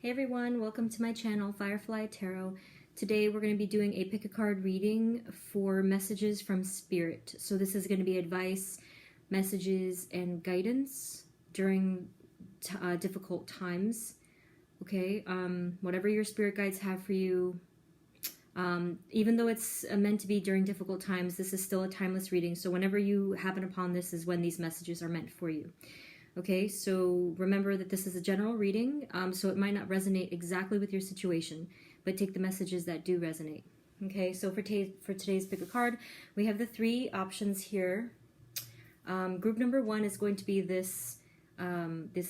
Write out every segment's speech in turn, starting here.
Hey everyone, welcome to my channel, Firefly Tarot. Today we're going to be doing a pick a card reading for messages from Spirit. So this is going to be advice, messages, and guidance during difficult times. Okay, whatever your spirit guides have for you, even though it's meant to be during difficult times, this is still a timeless reading. So whenever you happen upon this is when these messages are meant for you. Okay, so remember that this is a general reading, so it might not resonate exactly with your situation, but take the messages that do resonate. Okay, so for today's pick a card, we have the three options here. Group number one is going to be this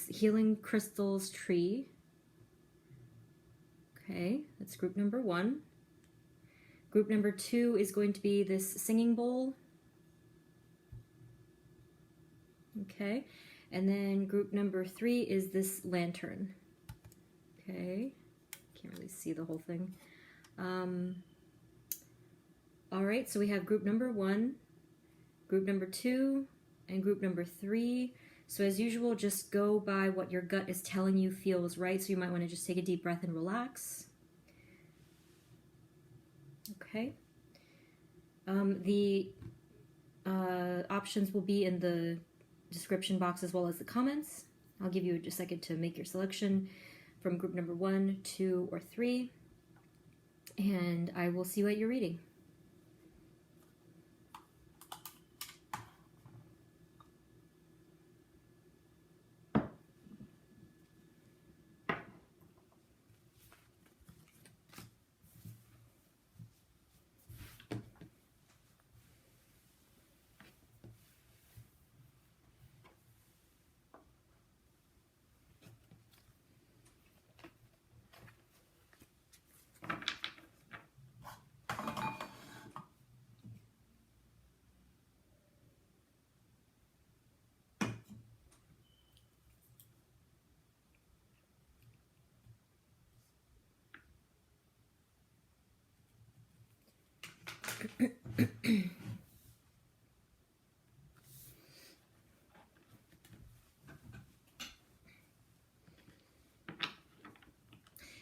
healing crystals tree. Okay, that's group number one. Group number two is going to be this singing bowl. Okay. And then group number three is this lantern. Okay, can't really see the whole thing. All right, so we have group number one, group number two, and group number three. So as usual, just go by what your gut is telling you feels right. So you might want to just take a deep breath and relax. Okay. The options will be in the description box as well as the comments. I'll give you a second to make your selection from group number 1, 2, or 3, and I will see you at your reading.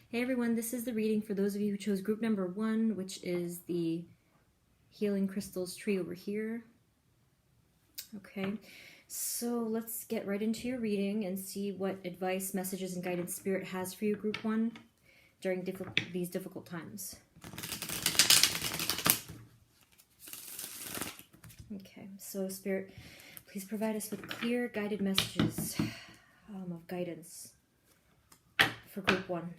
Hey everyone, this is the reading for those of you who chose group number 1, which is the healing crystals tree over here. Okay, so let's get right into your reading and see what advice, messages, and guidance Spirit has for you, group 1, during these difficult times. Okay, so Spirit, please provide us with clear, guided messages of guidance for group 1.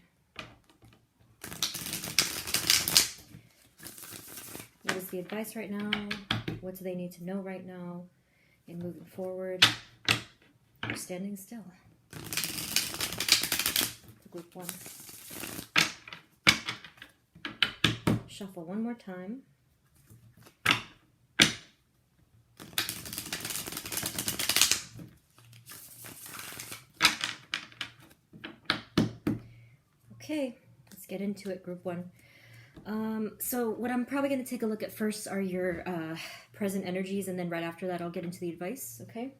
What is the advice right now? What do they need to know right now? And moving forward, or standing still. For group 1. Shuffle one more time. Okay, let's get into it, group 1. So what I'm probably going to take a look at first are your present energies, and then right after that I'll get into the advice, okay?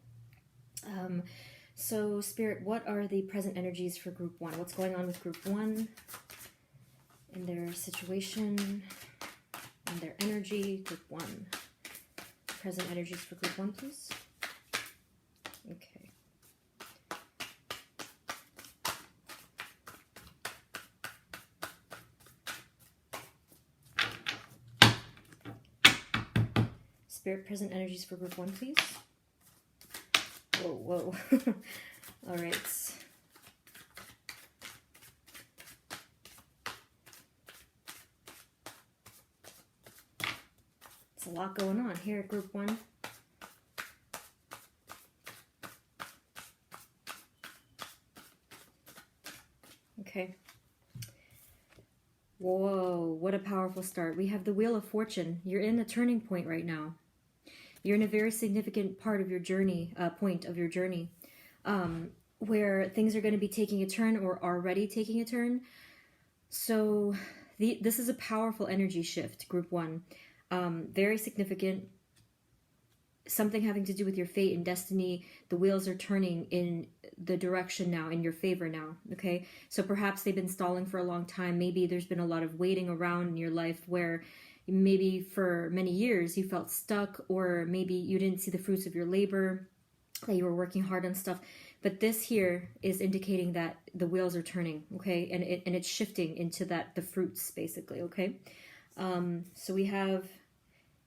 So Spirit, what are the present energies for group 1? What's going on with group 1 in their situation and their energy? Group 1. Present energies for group 1, please. Okay. Spirit, present energies for group 1, please. Whoa, whoa. All right. It's a lot going on here at group 1. Okay. Whoa, what a powerful start. We have the Wheel of Fortune. You're in a turning point right now. You're in a very significant part of your journey, point of your journey, where things are going to be taking a turn or already taking a turn. So this is a powerful energy shift, group 1. Very significant. something having to do with your fate and destiny. The wheels are turning in the direction now, in your favor now, okay? So perhaps they've been stalling for a long time. Maybe there's been a lot of waiting around in your life where maybe for many years you felt stuck, or maybe you didn't see the fruits of your labor, that you were working hard on stuff. But this here is indicating that the wheels are turning, okay? And it's shifting into the fruits, basically, okay? So we have,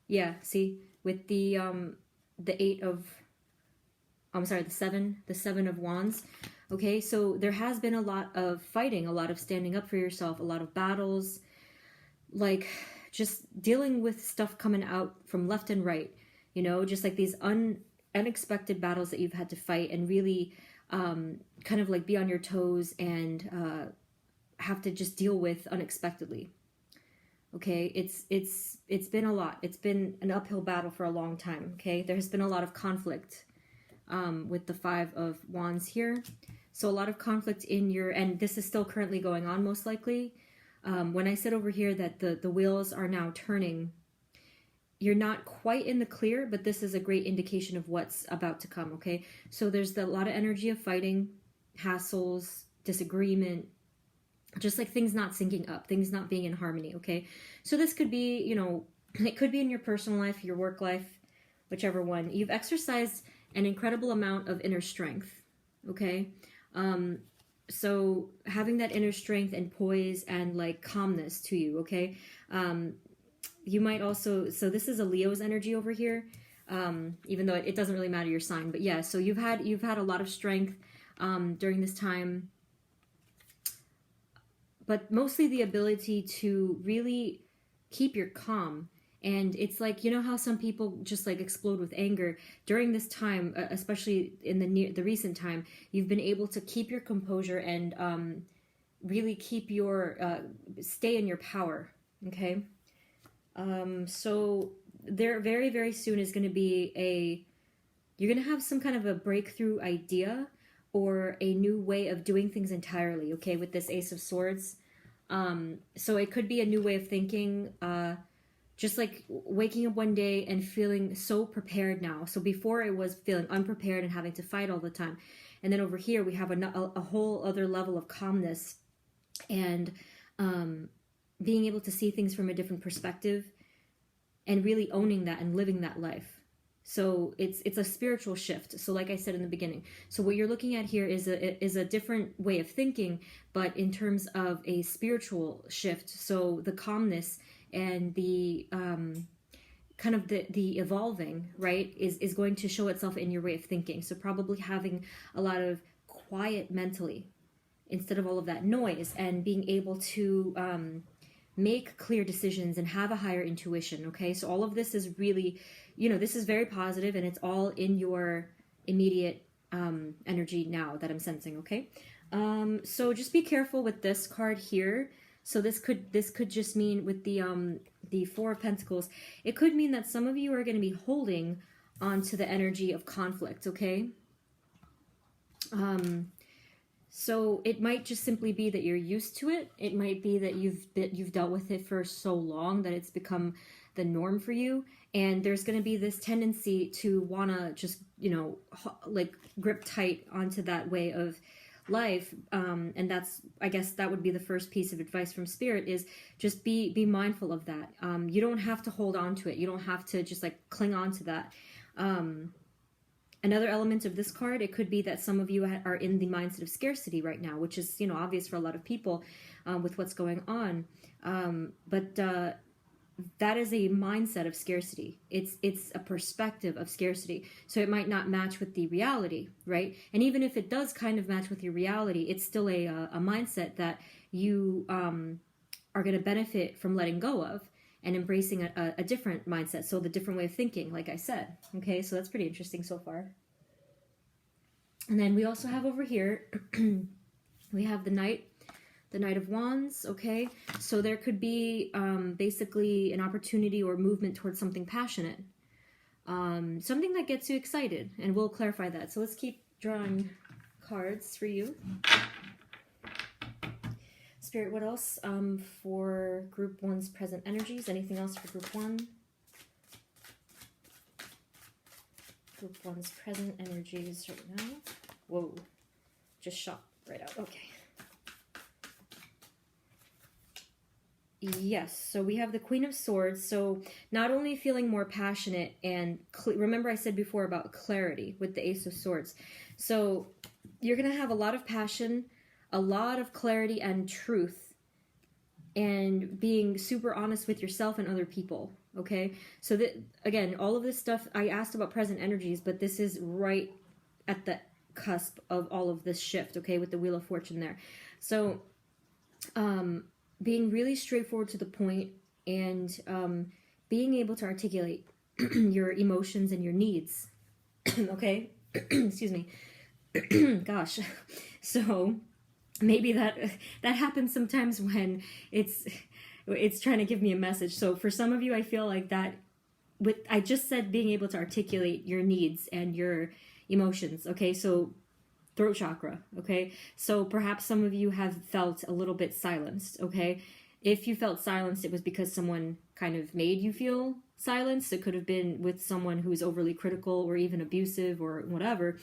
yeah, see, with the eight of, I'm sorry, the seven of wands. Okay, so there has been a lot of fighting, a lot of standing up for yourself, a lot of battles, like just dealing with stuff coming out from left and right, you know, just like these unexpected battles that you've had to fight, and really kind of like be on your toes and have to just deal with unexpectedly. Okay, it's been a lot. It's been an uphill battle for a long time. Okay, there has been a lot of conflict with the Five of Wands here. So a lot of conflict in your, and this is still currently going on most likely. When I said over here that the wheels are now turning, you're not quite in the clear, but this is a great indication of what's about to come, okay? So there's a lot of energy of fighting, hassles, disagreement, just like things not syncing up, things not being in harmony, okay? So this could be, you know, it could be in your personal life, your work life, whichever one. You've exercised an incredible amount of inner strength, okay? So having that inner strength and poise and like calmness to you, okay? You might also, so this is a Leo's energy over here, even though it doesn't really matter your sign, but yeah, so you've had a lot of strength during this time, but mostly the ability to really keep your calm. And it's like, you know how some people just like explode with anger during this time, especially in the recent time, you've been able to keep your composure and really keep your stay in your power. Okay. So there very, very soon is going to be you're going to have some kind of a breakthrough idea or a new way of doing things entirely. Okay. With this Ace of Swords. So it could be a new way of thinking, just like waking up one day and feeling so prepared now. So before it was feeling unprepared and having to fight all the time. And then over here we have a whole other level of calmness and being able to see things from a different perspective and really owning that and living that life. So it's a spiritual shift. So like I said in the beginning, so what you're looking at here is a different way of thinking, but in terms of a spiritual shift. So the calmness and the kind of the evolving, right, is going to show itself in your way of thinking. So probably having a lot of quiet mentally instead of all of that noise, and being able to make clear decisions and have a higher intuition. Okay, so all of this is really, you know, this is very positive, and it's all in your immediate energy now that I'm sensing. Okay, so just be careful with this card here. So this could just mean with the Four of Pentacles, it could mean that some of you are going to be holding onto the energy of conflict. Okay. So it might just simply be that you're used to it. It might be that you've dealt with it for so long that it's become the norm for you. And there's going to be this tendency to want to just, you know, like grip tight onto that way of life. And that's, I guess that would be the first piece of advice from Spirit, is just be mindful of that. You don't have to hold on to it. You don't have to just like cling on to that. Another element of this card, it could be that some of you are in the mindset of scarcity right now, which is, you know, obvious for a lot of people with what's going on. But that is a mindset of scarcity. It's a perspective of scarcity. So it might not match with the reality, right? And even if it does kind of match with your reality, it's still a mindset that you are going to benefit from letting go of and embracing a different mindset. So the different way of thinking, like I said. Okay, so that's pretty interesting so far. And then we also have over here, we have the Knight of Wands. Okay, so there could be basically an opportunity or movement towards something passionate, something that gets you excited, and we'll clarify that. So let's keep drawing cards for you. Spirit, what else for Group 1's present energies? Anything else for Group 1? Group 1's present energies right now. Whoa, just shot right out. Okay. Yes, so we have the Queen of Swords. So not only feeling more passionate and remember I said before about clarity with the Ace of Swords. So you're going to have a lot of passion, a lot of clarity and truth, and being super honest with yourself and other people. Okay, so that again, all of this stuff I asked about present energies, but this is right at the cusp of all of this shift. Okay, with the Wheel of Fortune there. So, being really straightforward to the point and being able to articulate your emotions and your needs. Okay, excuse me. Gosh, so maybe that happens sometimes when it's trying to give me a message. So for some of you, I feel like that I just said being able to articulate your needs and your emotions. Okay, so throat chakra. Okay, so perhaps some of you have felt a little bit silenced. Okay, if you felt silenced, it was because someone kind of made you feel silenced. It could have been with someone who is overly critical or even abusive or whatever.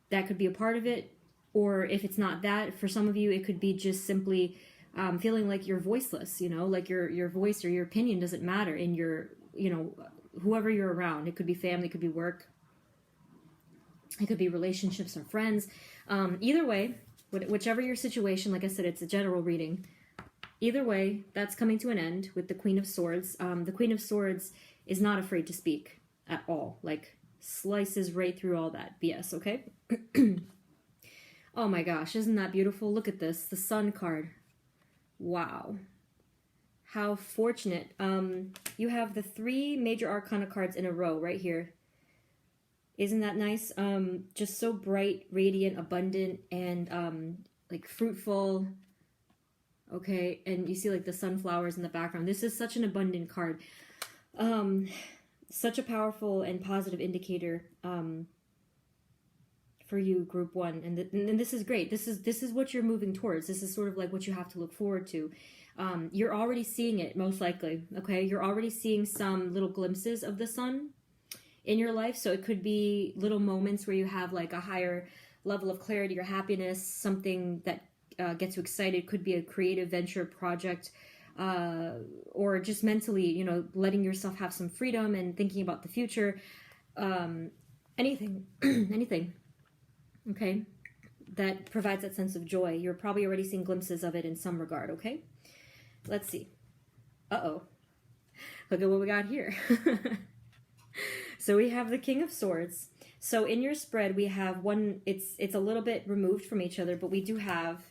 That could be a part of it. Or if it's not that, for some of you, it could be just simply feeling like you're voiceless, you know, like your voice or your opinion doesn't matter in your, you know, whoever you're around. It could be family, it could be work, it could be relationships or friends. Either way, whichever your situation, like I said, it's a general reading. Either way, that's coming to an end with the Queen of Swords. The Queen of Swords is not afraid to speak at all, like slices right through all that BS, okay? Oh my gosh, isn't that beautiful? Look at this, the Sun card. Wow. How fortunate. You have the 3 major arcana cards in a row right here. Isn't that nice? Just so bright, radiant, abundant, and like fruitful. Okay, and you see like the sunflowers in the background. This is such an abundant card. Such a powerful and positive indicator for you, Group 1, and this is great. This is what you're moving towards. This is sort of like what you have to look forward to. You're already seeing it, most likely. Okay, you're already seeing some little glimpses of the sun in your life. So it could be little moments where you have like a higher level of clarity or happiness, something that gets you excited. Could be a creative venture, project, or just mentally, you know, letting yourself have some freedom and thinking about the future. Anything, anything. Okay, that provides that sense of joy. You're probably already seeing glimpses of it in some regard, okay? Let's see. Uh-oh. Look at what we got here. So we have the King of Swords. So in your spread, we have one, it's a little bit removed from each other, but we do have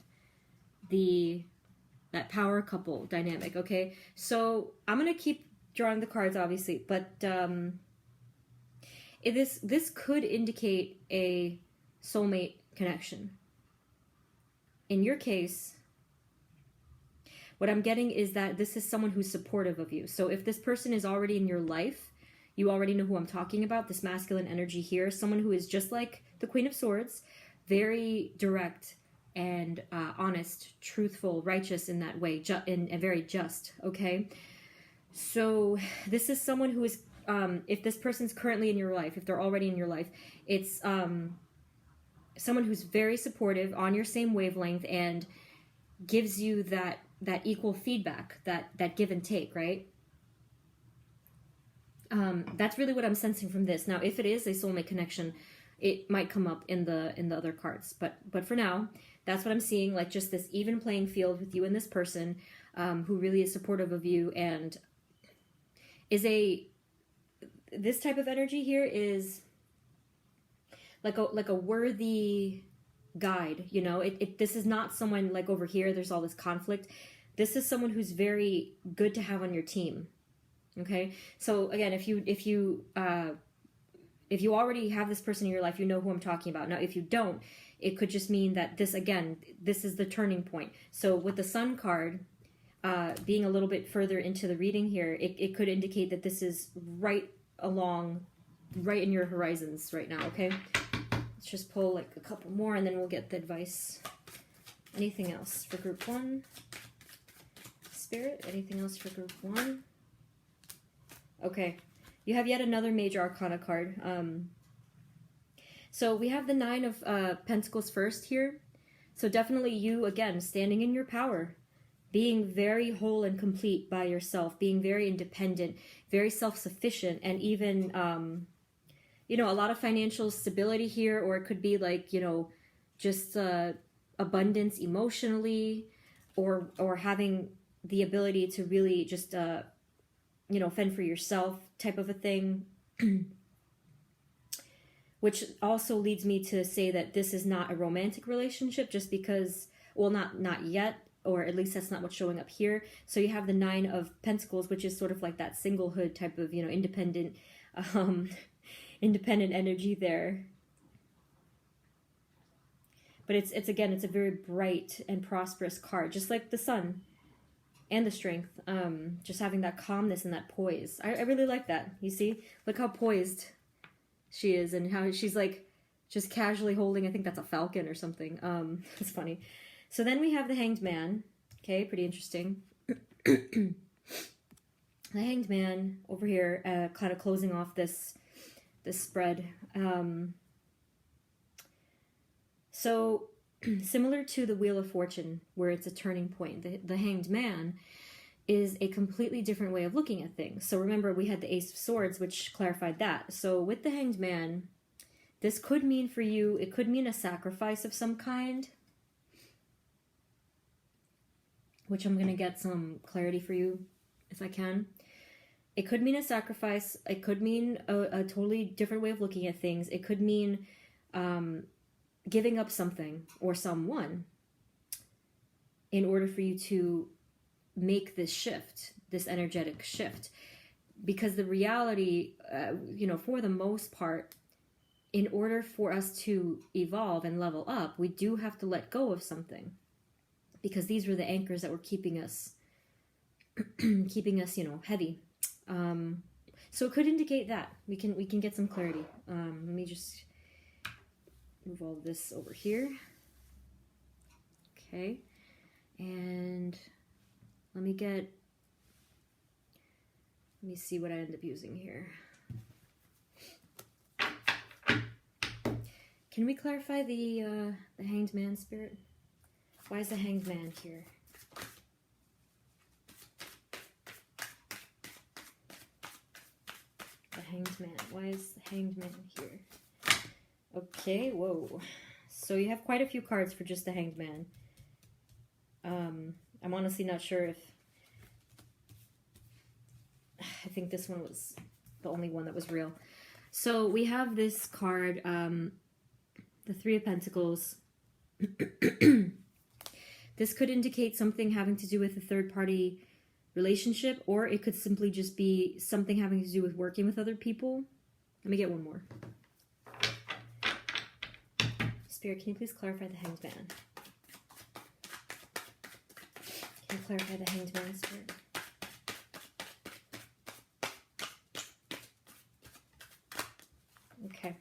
that power couple dynamic, okay? So I'm going to keep drawing the cards, obviously, but this could indicate a soulmate connection. In your case, what I'm getting is that this is someone who's supportive of you. So if this person is already in your life, you already know who I'm talking about, this masculine energy here, someone who is just like the Queen of Swords, very direct and honest, truthful, righteous in that way, and very just, okay? So this is someone who is, if this person's currently in your life, if they're already in your life, it's someone who's very supportive, on your same wavelength, and gives you that equal feedback, that give and take, right? That's really what I'm sensing from this. Now, if it is a soulmate connection, it might come up in the other cards, but for now, that's what I'm seeing, like just this even playing field with you and this person, who really is supportive of you, and is this type of energy here is like a worthy guide, you know. This is not someone like over here, there's all this conflict. This is someone who's very good to have on your team. Okay, so again, if you already have this person in your life, you know who I'm talking about. Now, if you don't, it could just mean that this is the turning point. So with the Sun card, being a little bit further into the reading here, it could indicate that this is right in your horizons right now, okay? Let's just pull like a couple more and then we'll get the advice. Anything else for Group 1? Spirit, anything else for Group 1? Okay, you have yet another major arcana card. So we have the Nine of Pentacles first here. So definitely you, again, standing in your power, being very whole and complete by yourself, being very independent, very self-sufficient, and even, you know, a lot of financial stability here, or it could be like, you know, just abundance emotionally, or having the ability to really just, you know, fend for yourself type of a thing. Which also leads me to say that this is not a romantic relationship, just because, well, not yet, or at least that's not what's showing up here. So you have the Nine of Pentacles, which is sort of like that singlehood type of, you know, independent independent energy there. But it's again, it's a very bright and prosperous card, just like the Sun and the Strength. Just having that calmness and that poise. I really like that. You see, look how poised she is, and how she's like just casually holding, I think that's a falcon or something. It's funny. So then we have the Hanged Man. Okay, pretty interesting. The Hanged Man over here, kind of closing off this spread. So similar to the Wheel of Fortune, where it's a turning point, the Hanged Man is a completely different way of looking at things. So remember, we had the Ace of Swords, which clarified that. So with the Hanged Man, this could mean for you, it could mean a sacrifice of some kind, which I'm going to get some clarity for you if I can. It could mean a sacrifice. It could mean a totally different way of looking at things. It could mean giving up something or someone in order for you to make this shift, this energetic shift. Because the reality, you know, for the most part, in order for us to evolve and level up, we do have to let go of something. Because these were the anchors that were keeping us, you know, heavy. So it could indicate that. We can get some clarity. Let me just move all this over here. Okay. And let me see what I end up using here. Can we clarify the Hanged Man spirit? Why is the Hanged Man here? The Hanged Man. Why is the Hanged Man here? Okay, whoa. So you have quite a few cards for just the Hanged Man. I'm honestly not sure if... I think this one was the only one that was real. So we have this card, the Three of Pentacles. This could indicate something having to do with a third-party relationship, or it could simply just be something having to do with working with other people. Let me get one more. Spirit, can you please clarify the Hanged Man? Can you clarify the Hanged Man, Spirit? Okay.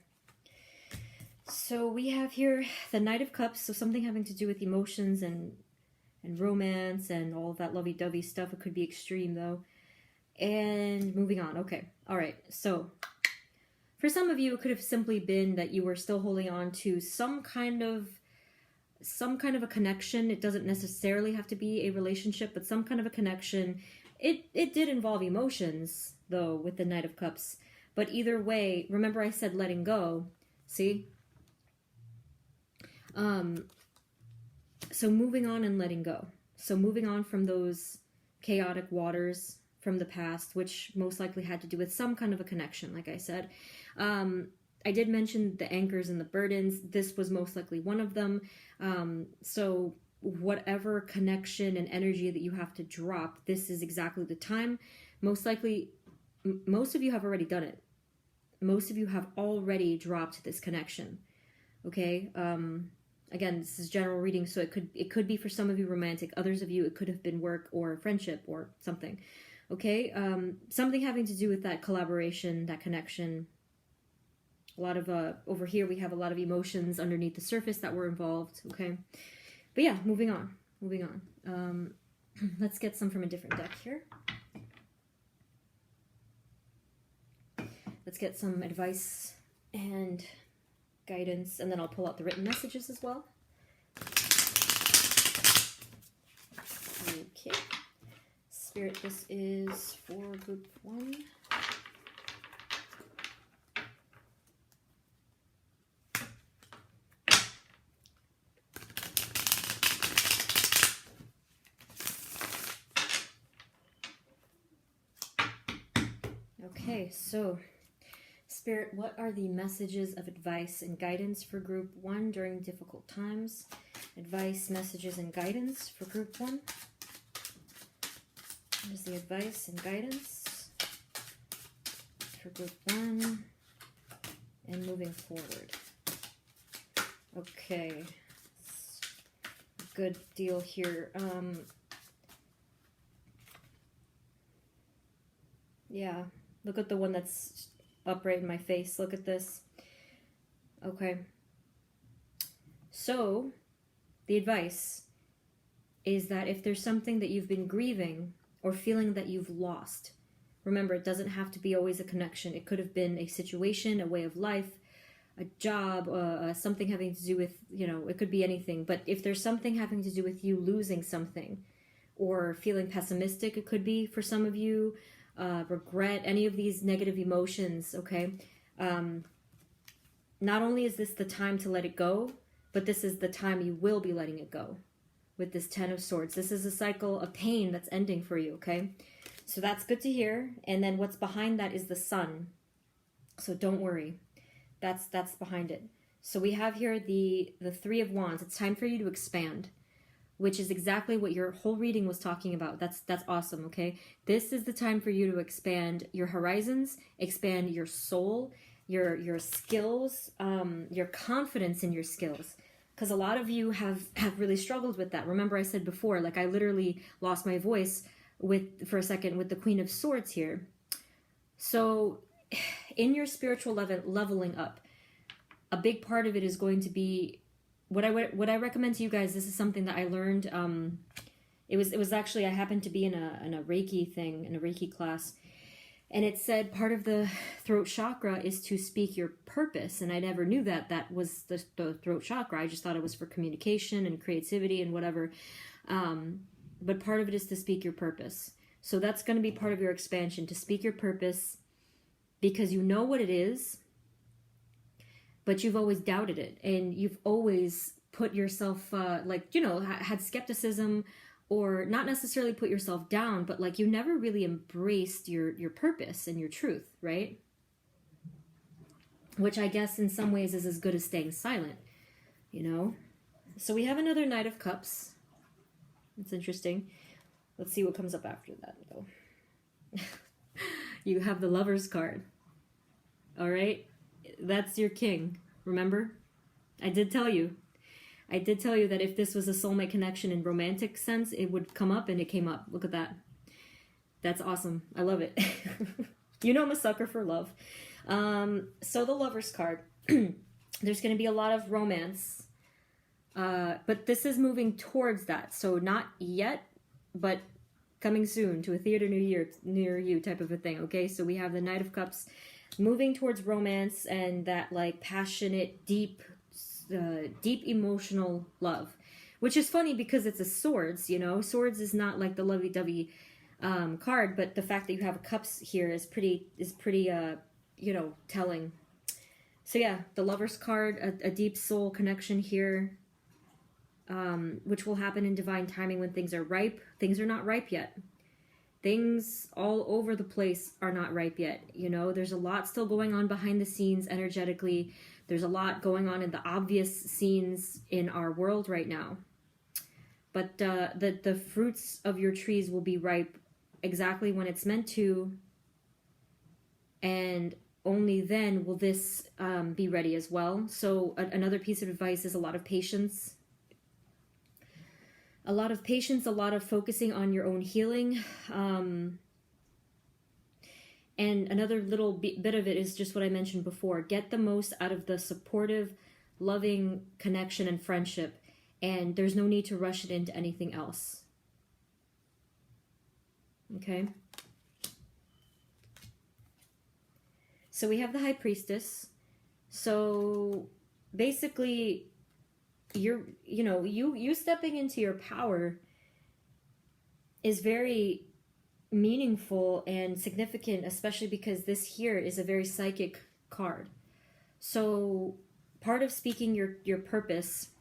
So we have here the Knight of Cups, so something having to do with emotions and romance and all of that lovey-dovey stuff. It could be extreme, though. And moving on. Okay. All right. So for some of you, it could have simply been that you were still holding on to some kind of a connection. It doesn't necessarily have to be a relationship, but some kind of a connection. It did involve emotions, though, with the Knight of Cups. But either way, remember I said letting go. See? So moving on and letting go. So moving on from those chaotic waters from the past, which most likely had to do with some kind of a connection, like I said. I did mention the anchors and the burdens. This was most likely one of them. So whatever connection and energy that you have to drop, this is exactly the time. Most likely, most of you have already done it. Most of you have already dropped this connection. Okay? Again, this is general reading, so it could be for some of you romantic. Others of you, it could have been work or friendship or something. Okay? Something having to do with that collaboration, that connection. A lot of, over here we have a lot of emotions underneath the surface that were involved. Okay? But yeah, moving on. Let's get some from a different deck here. Let's get some advice and guidance, and then I'll pull out the written messages as well. Okay. Spirit, this is for group 1. Okay, so Spirit, what are the messages of advice and guidance for group 1 during difficult times? Advice, messages, and guidance for group 1. What is the advice and guidance for group 1 and moving forward? Okay, good deal here. Yeah, look at the one that's upright in my face. Look at this. Okay. So, the advice is that if there's something that you've been grieving or feeling that you've lost, remember, it doesn't have to be always a connection. It could have been a situation, a way of life, a job, something having to do with, it could be anything. But if there's something having to do with you losing something or feeling pessimistic, it could be for some of you, regret, any of these negative emotions, okay? Not only is this the time to let it go, but this is the time you will be letting it go with this 10 of Swords. This is a cycle of pain that's ending for you, okay? So that's good to hear. And then what's behind that is the Sun. So don't worry. That's behind it. So we have here the 3 of Wands. It's time for you to expand, which is exactly what your whole reading was talking about. That's awesome, okay? This is the time for you to expand your horizons, expand your soul, your skills, your confidence in your skills. Because a lot of you have really struggled with that. Remember I said before, like I literally lost my voice for a second with the Queen of Swords here. So in your spiritual leveling up, a big part of it is going to be what I recommend to you guys. This is something that I learned. It was actually, I happened to be in a Reiki thing, in a Reiki class, and it said part of the throat chakra is to speak your purpose. And I never knew that was the throat chakra. I just thought it was for communication and creativity and whatever. But part of it is to speak your purpose. So that's going to be part of your expansion, to speak your purpose, because you know what it is, but you've always doubted it, and you've always put yourself, had skepticism, or not necessarily put yourself down, but like you never really embraced your purpose and your truth, right? Which I guess in some ways is as good as staying silent, So we have another Knight of Cups. It's interesting. Let's see what comes up after that, though. You have the Lover's card. All right? That's your king, remember? I did tell you that if this was a soulmate connection in romantic sense, it would come up, and it came up. Look at that. That's awesome. I love it. I'm a sucker for love. So the Lover's card, there's going to be a lot of romance, but this is moving towards that. So not yet, but coming soon to a theater near you type of a thing, okay? So we have the Knight of Cups moving towards romance and that like passionate, deep emotional love, which is funny because it's a Swords, Swords is not like the lovey-dovey card, but the fact that you have Cups here is pretty telling. So yeah, the Lover's card, a deep soul connection here, which will happen in divine timing when things are ripe. Things are not ripe yet. Things all over the place are not ripe yet. There's a lot still going on behind the scenes energetically. There's a lot going on in the obvious scenes in our world right now. But the fruits of your trees will be ripe exactly when it's meant to. And only then will this be ready as well. So another piece of advice is a lot of patience. A lot of patience, a lot of focusing on your own healing. And another little bit of it is just what I mentioned before. Get the most out of the supportive, loving connection and friendship. And there's no need to rush it into anything else. Okay? So we have the High Priestess. So basically, you stepping into your power is very meaningful and significant, especially because this here is a very psychic card. So part of speaking your purpose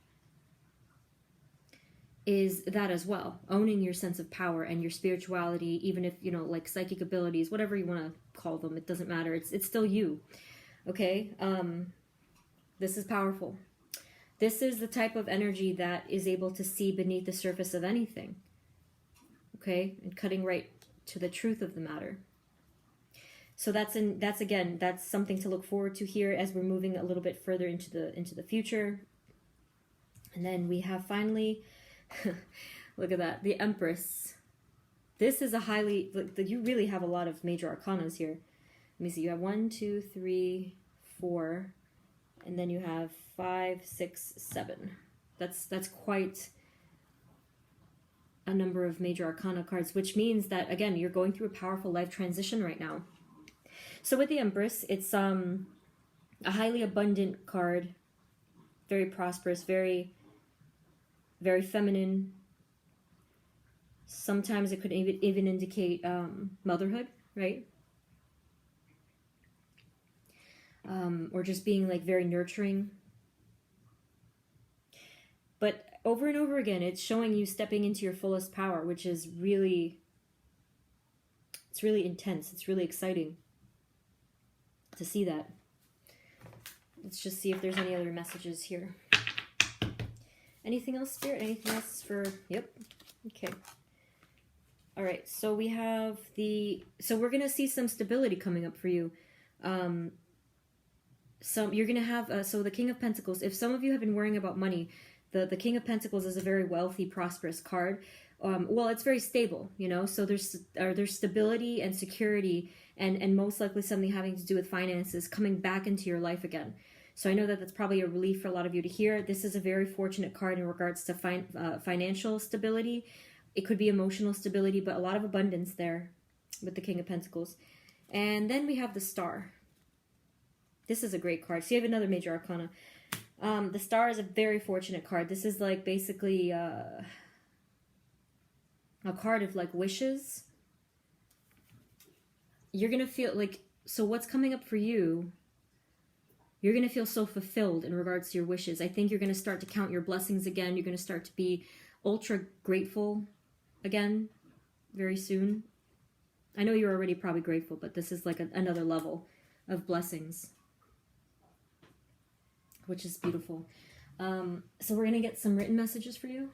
is that as well, owning your sense of power and your spirituality, even if, like psychic abilities, whatever you want to call them, it doesn't matter. It's still you. Okay? This is powerful. This is the type of energy that is able to see beneath the surface of anything. Okay? And cutting right to the truth of the matter. So that's something to look forward to here as we're moving a little bit further into the future. And then we have finally, look at that, the Empress. This is a highly, you really have a lot of major arcanas here. Let me see, you have 1, 2, 3, 4, and then you have 5, 6, 7. That's quite a number of major arcana cards, which means that, again, you're going through a powerful life transition right now. So with the Empress, it's a highly abundant card, very prosperous, very, very feminine. Sometimes it could even indicate motherhood, right? Or just being like very nurturing. But over and over again, it's showing you stepping into your fullest power, which is really, it's really intense. It's really exciting to see that. Let's just see if there's any other messages here. Anything else, Spirit? Anything else for, yep. Okay. All right. So we have so we're going to see some stability coming up for you. You're going to have, so the King of Pentacles, if some of you have been worrying about money, the King of Pentacles is a very wealthy, prosperous card. Well, it's very stable, so there's stability and security and most likely something having to do with finances coming back into your life again. So I know that that's probably a relief for a lot of you to hear. This is a very fortunate card in regards to financial stability. It could be emotional stability, but a lot of abundance there with the King of Pentacles. And then we have the Star. This is a great card. So you have another major arcana. The Star is a very fortunate card. This is like basically a card of like wishes. You're going to feel like, so what's coming up for you, you're going to feel so fulfilled in regards to your wishes. I think you're going to start to count your blessings again. You're going to start to be ultra grateful again very soon. I know you're already probably grateful, but this is like another level of blessings, which is beautiful. So we're going to get some written messages for you.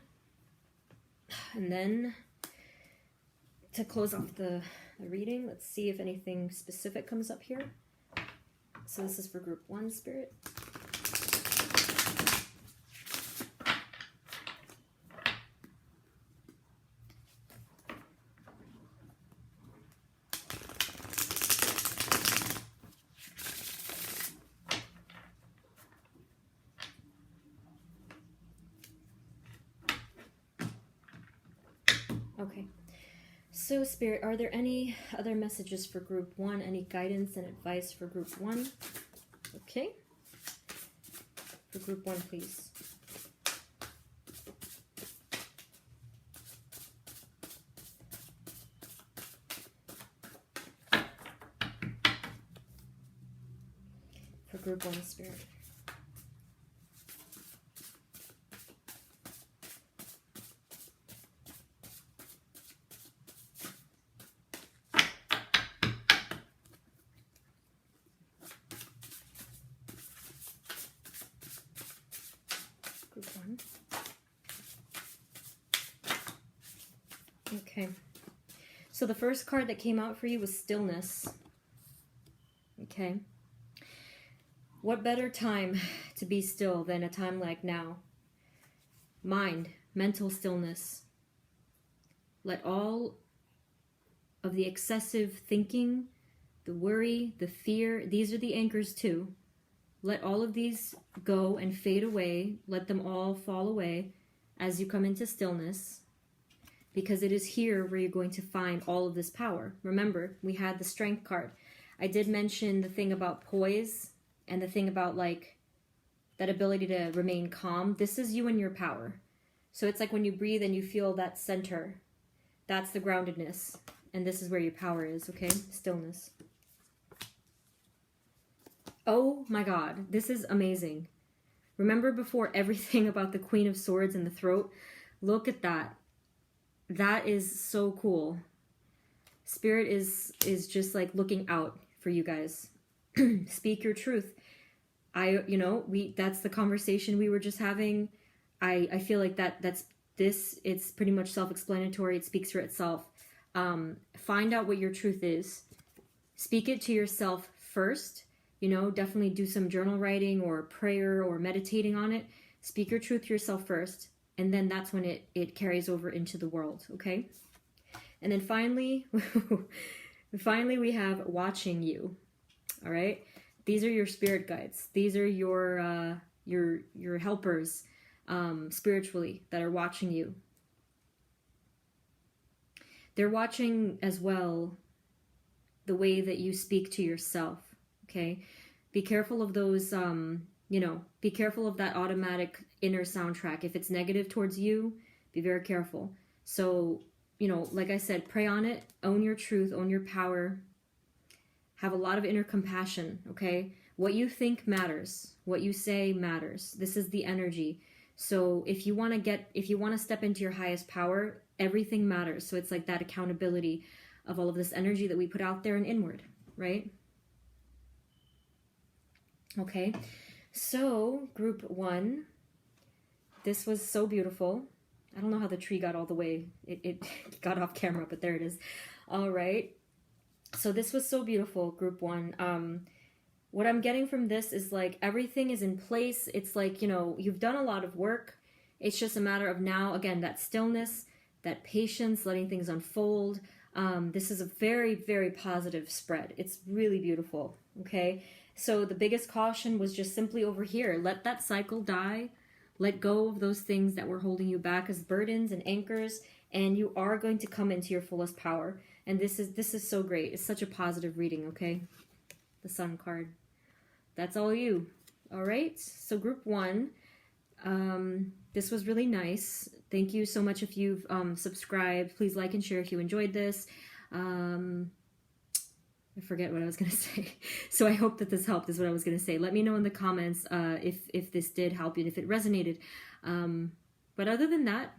And then to close off the reading, let's see if anything specific comes up here. So this is for group 1, Spirit. Okay. So, Spirit, are there any other messages for group 1? Any guidance and advice for group 1? Okay. For group 1, please. For group 1, Spirit. Okay, so the first card that came out for you was Stillness. Okay, what better time to be still than a time like now? Mental stillness. Let all of the excessive thinking, the worry, the fear, these are the anchors too. Let all of these go and fade away. Let them all fall away as you come into stillness. Because it is here where you're going to find all of this power. Remember, we had the Strength card. I did mention the thing about poise and the thing about like that ability to remain calm. This is you and your power. So it's like when you breathe and you feel that center, that's the groundedness. And this is where your power is, okay? Stillness. Oh my God, this is amazing. Remember before everything about the Queen of Swords and the throat? Look at that. That is so cool. Spirit is just like looking out for you guys. Speak your truth. That's the conversation we were just having. I feel like that's this. It's pretty much self-explanatory. It speaks for itself. Find out what your truth is. Speak it to yourself first. Definitely do some journal writing or prayer or meditating on it. Speak your truth to yourself first. And then that's when it carries over into the world, okay? And then finally, we have watching you, all right? These are your spirit guides. These are your helpers spiritually that are watching you. They're watching as well the way that you speak to yourself, okay? Be careful of those, be careful of that automatic inner soundtrack. If it's negative towards you, be very careful. So, like I said, pray on it, own your truth, own your power, have a lot of inner compassion, okay? What you think matters. What you say matters. This is the energy. So if you want to step into your highest power, everything matters. So it's like that accountability of all of this energy that we put out there and inward, right? Okay. So group 1, this was so beautiful. I don't know how the tree got all the way. It got off camera, but there it is. All right. So this was so beautiful, group 1. What I'm getting from this is like everything is in place. It's like, you've done a lot of work. It's just a matter of now, again, that stillness, that patience, letting things unfold. This is a very, very positive spread. It's really beautiful, okay? So the biggest caution was just simply over here. Let that cycle die. Let go of those things that were holding you back as burdens and anchors, and you are going to come into your fullest power. And this is so great. It's such a positive reading, okay? The Sun card. That's all you. All right. So group 1, this was really nice. Thank you so much if you've subscribed. Please like and share if you enjoyed this. I forget what I was going to say. So I hope that this helped is what I was going to say. Let me know in the comments if this did help you and if it resonated. But other than that,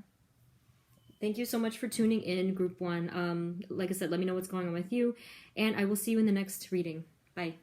thank you so much for tuning in, group 1. Like I said, let me know what's going on with you, and I will see you in the next reading. Bye.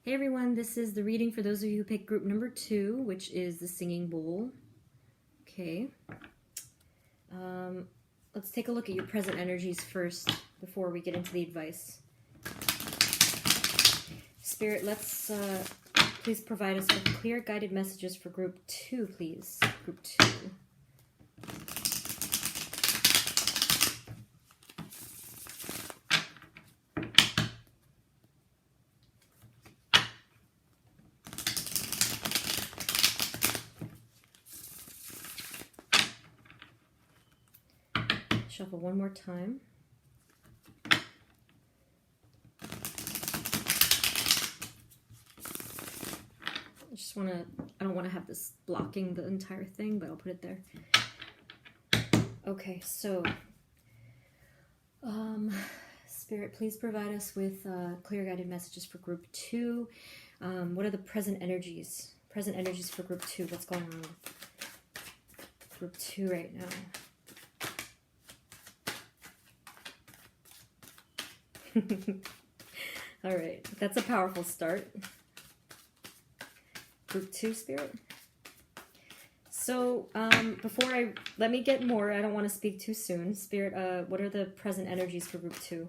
Hey everyone, this is the reading for those of you who picked group number 2, which is the singing bowl. Okay. Let's take a look at your present energies first before we get into the advice. Spirit, let's please provide us with clear guided messages for group 2, please. Group 2. Shuffle one more time. I don't want to have this blocking the entire thing, but I'll put it there. Okay, so Spirit, please provide us with clear guided messages for group 2. What are the present energies? Present energies for group 2. What's going on with group 2 right now? All right, that's a powerful start. Group 2, Spirit. So let me get more. I don't want to speak too soon. Spirit, what are the present energies for group 2?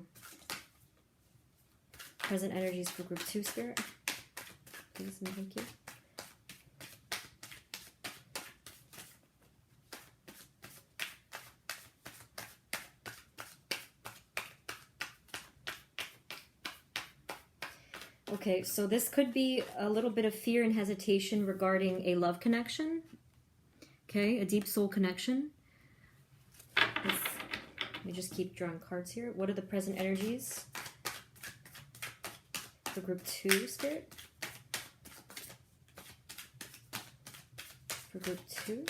Present energies for group 2, Spirit. Please and thank you. Okay, so this could be a little bit of fear and hesitation regarding a love connection. Okay, a deep soul connection. Let me just keep drawing cards here. What are the present energies for group 2, Spirit? For group 2.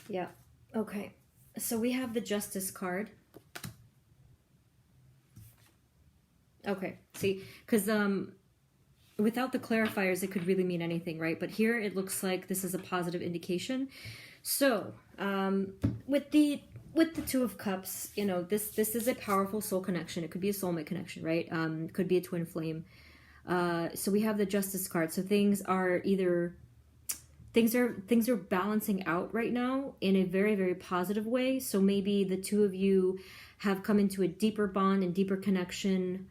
Yeah, okay. So we have the Justice card. Okay, see, because without the clarifiers, it could really mean anything, right? But here it looks like this is a positive indication. So, with the Two of Cups, you know, this is a powerful soul connection. It could be a soulmate connection, right? It could be a twin flame. So we have the Justice card. So things are either... Things are balancing out right now in a very, very positive way. So maybe the two of you have come into a deeper bond and deeper connection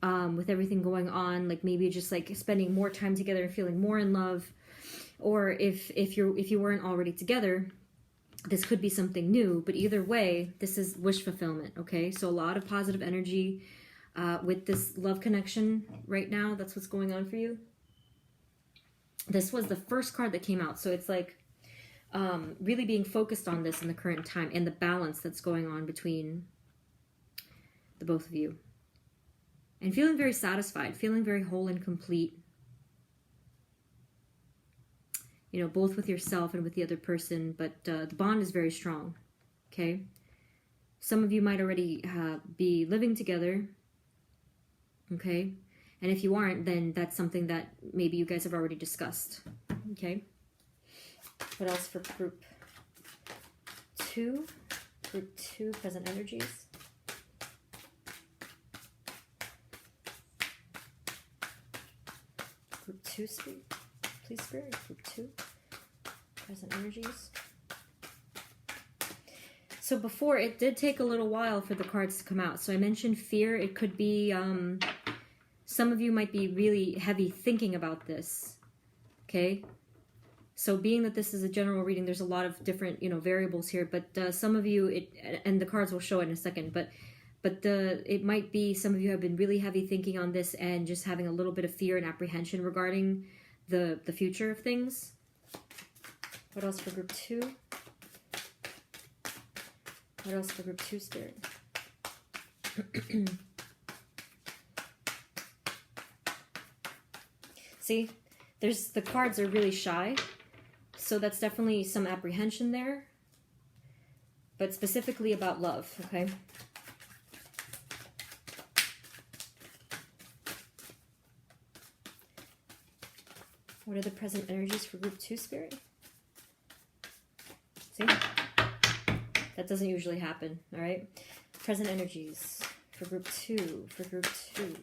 with everything going on. Like maybe just like spending more time together and feeling more in love. Or if you weren't already together, this could be something new. But either way, this is wish fulfillment. Okay, so a lot of positive energy with this love connection right now. That's what's going on for you. This was the first card that came out, so it's like really being focused on this in the current time and the balance that's going on between the both of you. And feeling very satisfied, feeling very whole and complete. You know, both with yourself and with the other person, but the bond is very strong, okay? Some of you might already be living together, okay? And if you aren't, then that's something that maybe you guys have already discussed. Okay. What else for group 2? Group 2, present energies. Group 2, please, Spirit. Group 2, present energies. So before, it did take a little while for the cards to come out. So I mentioned fear. It could be... some of you might be really heavy thinking about this, okay? So being that this is a general reading, there's a lot of different, you know, variables here, but some of you, and the cards will show it in a second, but it might be some of you have been really heavy thinking on this and just having a little bit of fear and apprehension regarding the future of things. What else for group 2? What else for group 2, Spirit? See, the cards are really shy. So that's definitely some apprehension there, but specifically about love, okay? What are the present energies for group 2, Spirit? See? That doesn't usually happen, all right? Present energies for group 2, for group 2.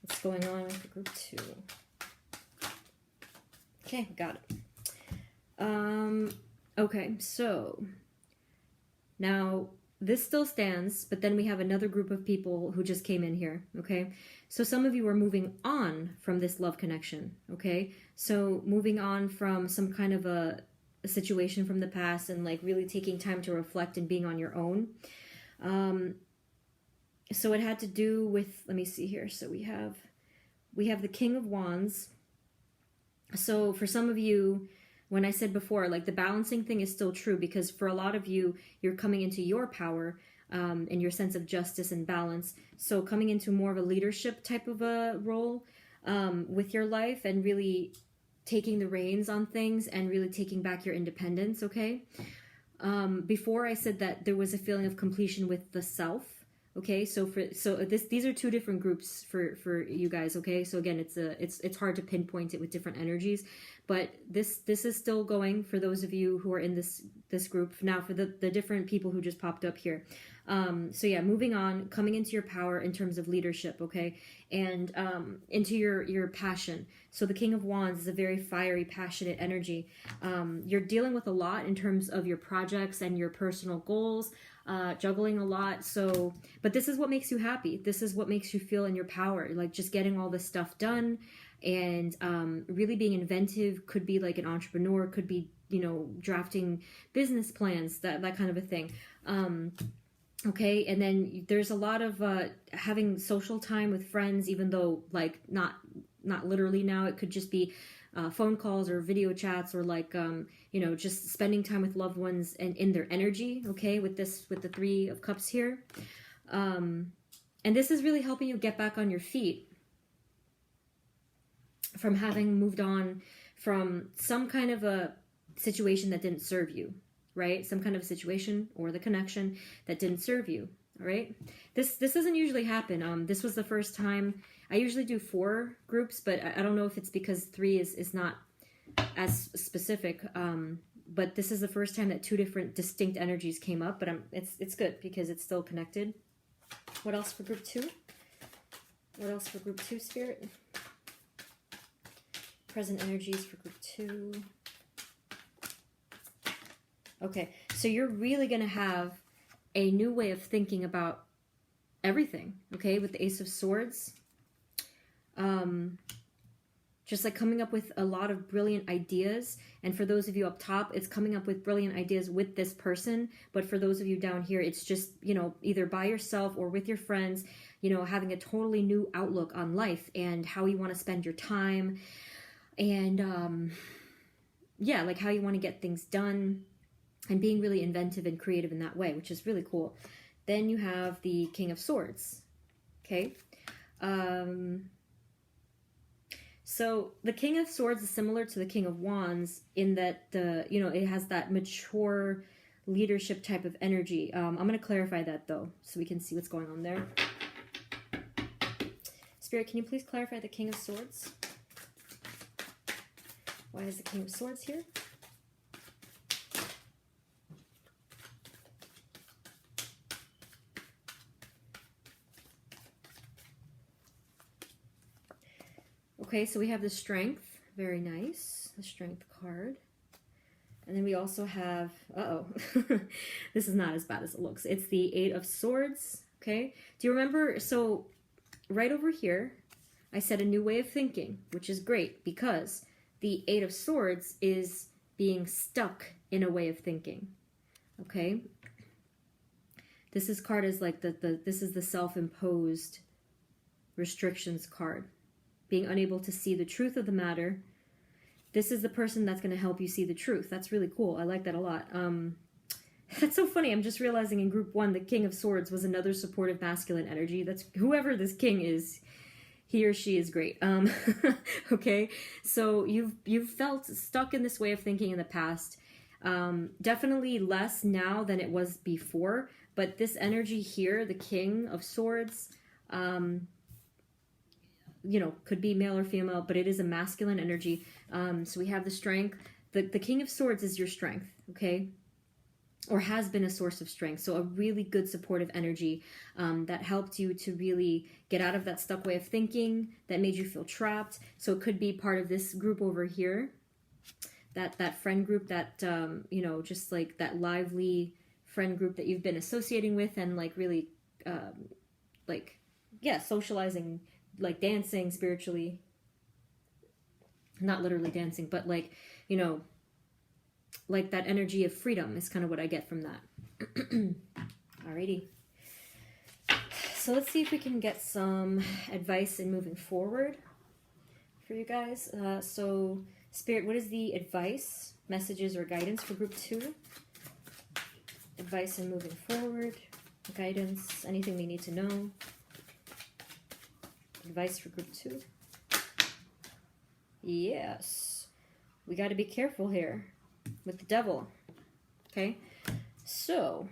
What's going on for group 2? Okay, got it. Okay, so now this still stands, but then we have another group of people who just came in here, okay? So some of you are moving on from this love connection, okay? So moving on from some kind of a situation from the past and like really taking time to reflect and being on your own. So it had to do with, let me see here. So we have the King of Wands. So for some of you, when I said before, like the balancing thing is still true, because for a lot of you, you're coming into your power and your sense of justice and balance. So coming into more of a leadership type of a role with your life and really taking the reins on things and really taking back your independence, okay? Before I said that there was a feeling of completion with the self, okay? So these are two different groups for you guys, okay? So again, it's hard to pinpoint it with different energies, but this is still going for those of you who are in this group. Now for the different people who just popped up here. So yeah, moving on, coming into your power in terms of leadership, okay? And into your passion. So the King of Wands is a very fiery, passionate energy. You're dealing with a lot in terms of your projects and your personal goals, juggling a lot. So, but this is what makes you happy. This is what makes you feel in your power, like just getting all this stuff done and really being inventive. Could be like an entrepreneur, could be, you know, drafting business plans, that kind of a thing. Okay, and then there's a lot of having social time with friends, even though like not literally now. It could just be phone calls or video chats, or like you know, just spending time with loved ones and in their energy. Okay, with the Three of Cups here, and this is really helping you get back on your feet from having moved on from some kind of a situation that didn't serve you. Right? Some kind of situation or the connection that didn't serve you. All right. This doesn't usually happen. This was the first time. I usually do 4 groups, but I don't know if it's because 3 is not as specific. But this is the first time that 2 different distinct energies came up, but it's good because it's still connected. What else for group 2? What else for group 2, Spirit? Present energies for group 2. Okay, so you're really going to have a new way of thinking about everything, okay, with the Ace of Swords. Just like coming up with a lot of brilliant ideas. And for those of you up top, it's coming up with brilliant ideas with this person. But for those of you down here, it's just, you know, either by yourself or with your friends, you know, having a totally new outlook on life and how you want to spend your time. And, yeah, like how you want to get things done. And being really inventive and creative in that way, which is really cool. Then you have the King of Swords. Okay. So the King of Swords is similar to the King of Wands in that it has that mature leadership type of energy. I'm going to clarify that though, so we can see what's going on there. Spirit, can you please clarify the King of Swords? Why is the King of Swords here? Okay, so we have the Strength. Very nice. The Strength card. And then we also have... Uh-oh. This is not as bad as it looks. It's the 8 of Swords. Okay. Do you remember? So right over here, I said a new way of thinking, which is great because the 8 of Swords is being stuck in a way of thinking. Okay. This card is like this is the self-imposed restrictions card. Being unable to see the truth of the matter. This is the person that's going to help you see the truth. That's really cool. I like that a lot. That's so funny. I'm just realizing in group 1, the King of Swords was another supportive masculine energy. That's whoever this king is. he or she is great. Okay, so you've felt stuck in this way of thinking in the past. Definitely less now than it was before, but this energy here, the King of Swords, you know, could be male or female, but it is a masculine energy. So we have the strength. The King of Swords is your strength, okay? Or has been a source of strength. So a really good supportive energy that helped you to really get out of that stuck way of thinking that made you feel trapped. So it could be part of this group over here, that friend group, that, you know, just like that lively friend group that you've been associating with and like really, like, yeah, socializing, like dancing spiritually. Not literally dancing, but like, you know, like that energy of freedom is kind of what I get from that. Alrighty. So let's see if we can get some advice in moving forward for you guys. So Spirit, what is the advice, messages, or guidance for group 2? Advice in moving forward, guidance, anything they need to know. Advice for group 2. Yes. We got to be careful here with the devil. Okay? So,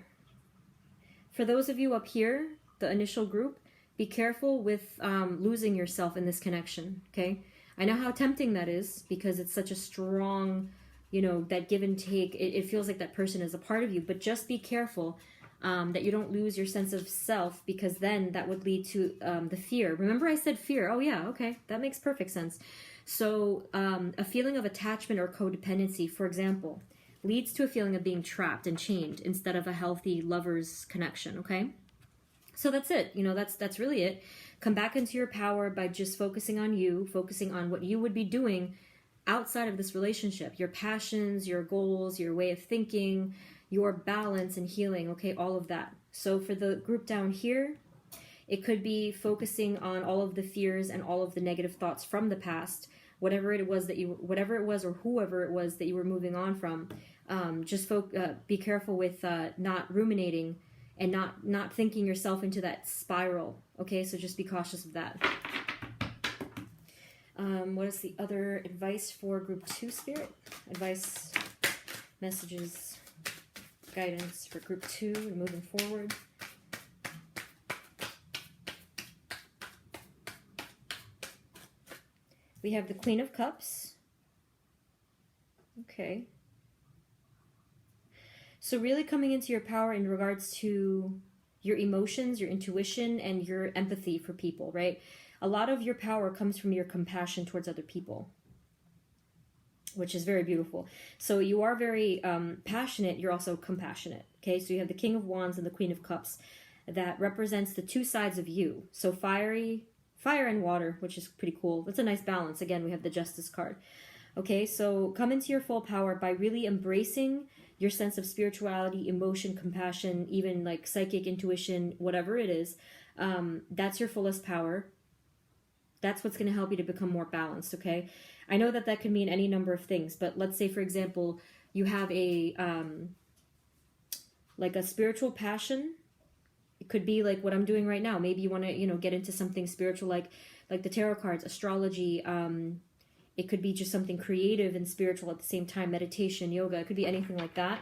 for those of you up here, the initial group, be careful with losing yourself in this connection. Okay? I know how tempting that is because it's such a strong, you know, that give and take. It feels like that person is a part of you, but just be careful that you don't lose your sense of self, because then that would lead to the fear. Remember I said fear? Oh yeah, okay. That makes perfect sense. So a feeling of attachment or codependency, for example, leads to a feeling of being trapped and chained instead of a healthy lover's connection, okay? So that's it. You know, that's really it. Come back into your power by just focusing on you, focusing on what you would be doing outside of this relationship, your passions, your goals, your way of thinking, your balance and healing, okay, all of that. So for the group down here, it could be focusing on all of the fears and all of the negative thoughts from the past, whatever it was or whoever it was that you were moving on from. Just be careful with not ruminating and not thinking yourself into that spiral. Okay, so just be cautious of that. What is the other advice for group 2, Spirit? Advice, messages, guidance for group 2 and moving forward. We have the Queen of Cups. Okay. So really coming into your power in regards to your emotions, your intuition, and your empathy for people, right? A lot of your power comes from your compassion towards other people, which is very beautiful. So you are very passionate, you're also compassionate, okay? So you have the King of Wands and the Queen of Cups that represents the two sides of you. So fire and water, which is pretty cool. That's a nice balance. Again, we have the Justice card. Okay, so come into your full power by really embracing your sense of spirituality, emotion, compassion, even like psychic intuition, whatever it is. That's your fullest power. That's what's going to help you to become more balanced, okay? I know that can mean any number of things, but let's say, for example, you have a like a spiritual passion. It could be like what I'm doing right now. Maybe you want to, you know, get into something spiritual, like the tarot cards, astrology. It could be just something creative and spiritual at the same time, meditation, yoga. It could be anything like that,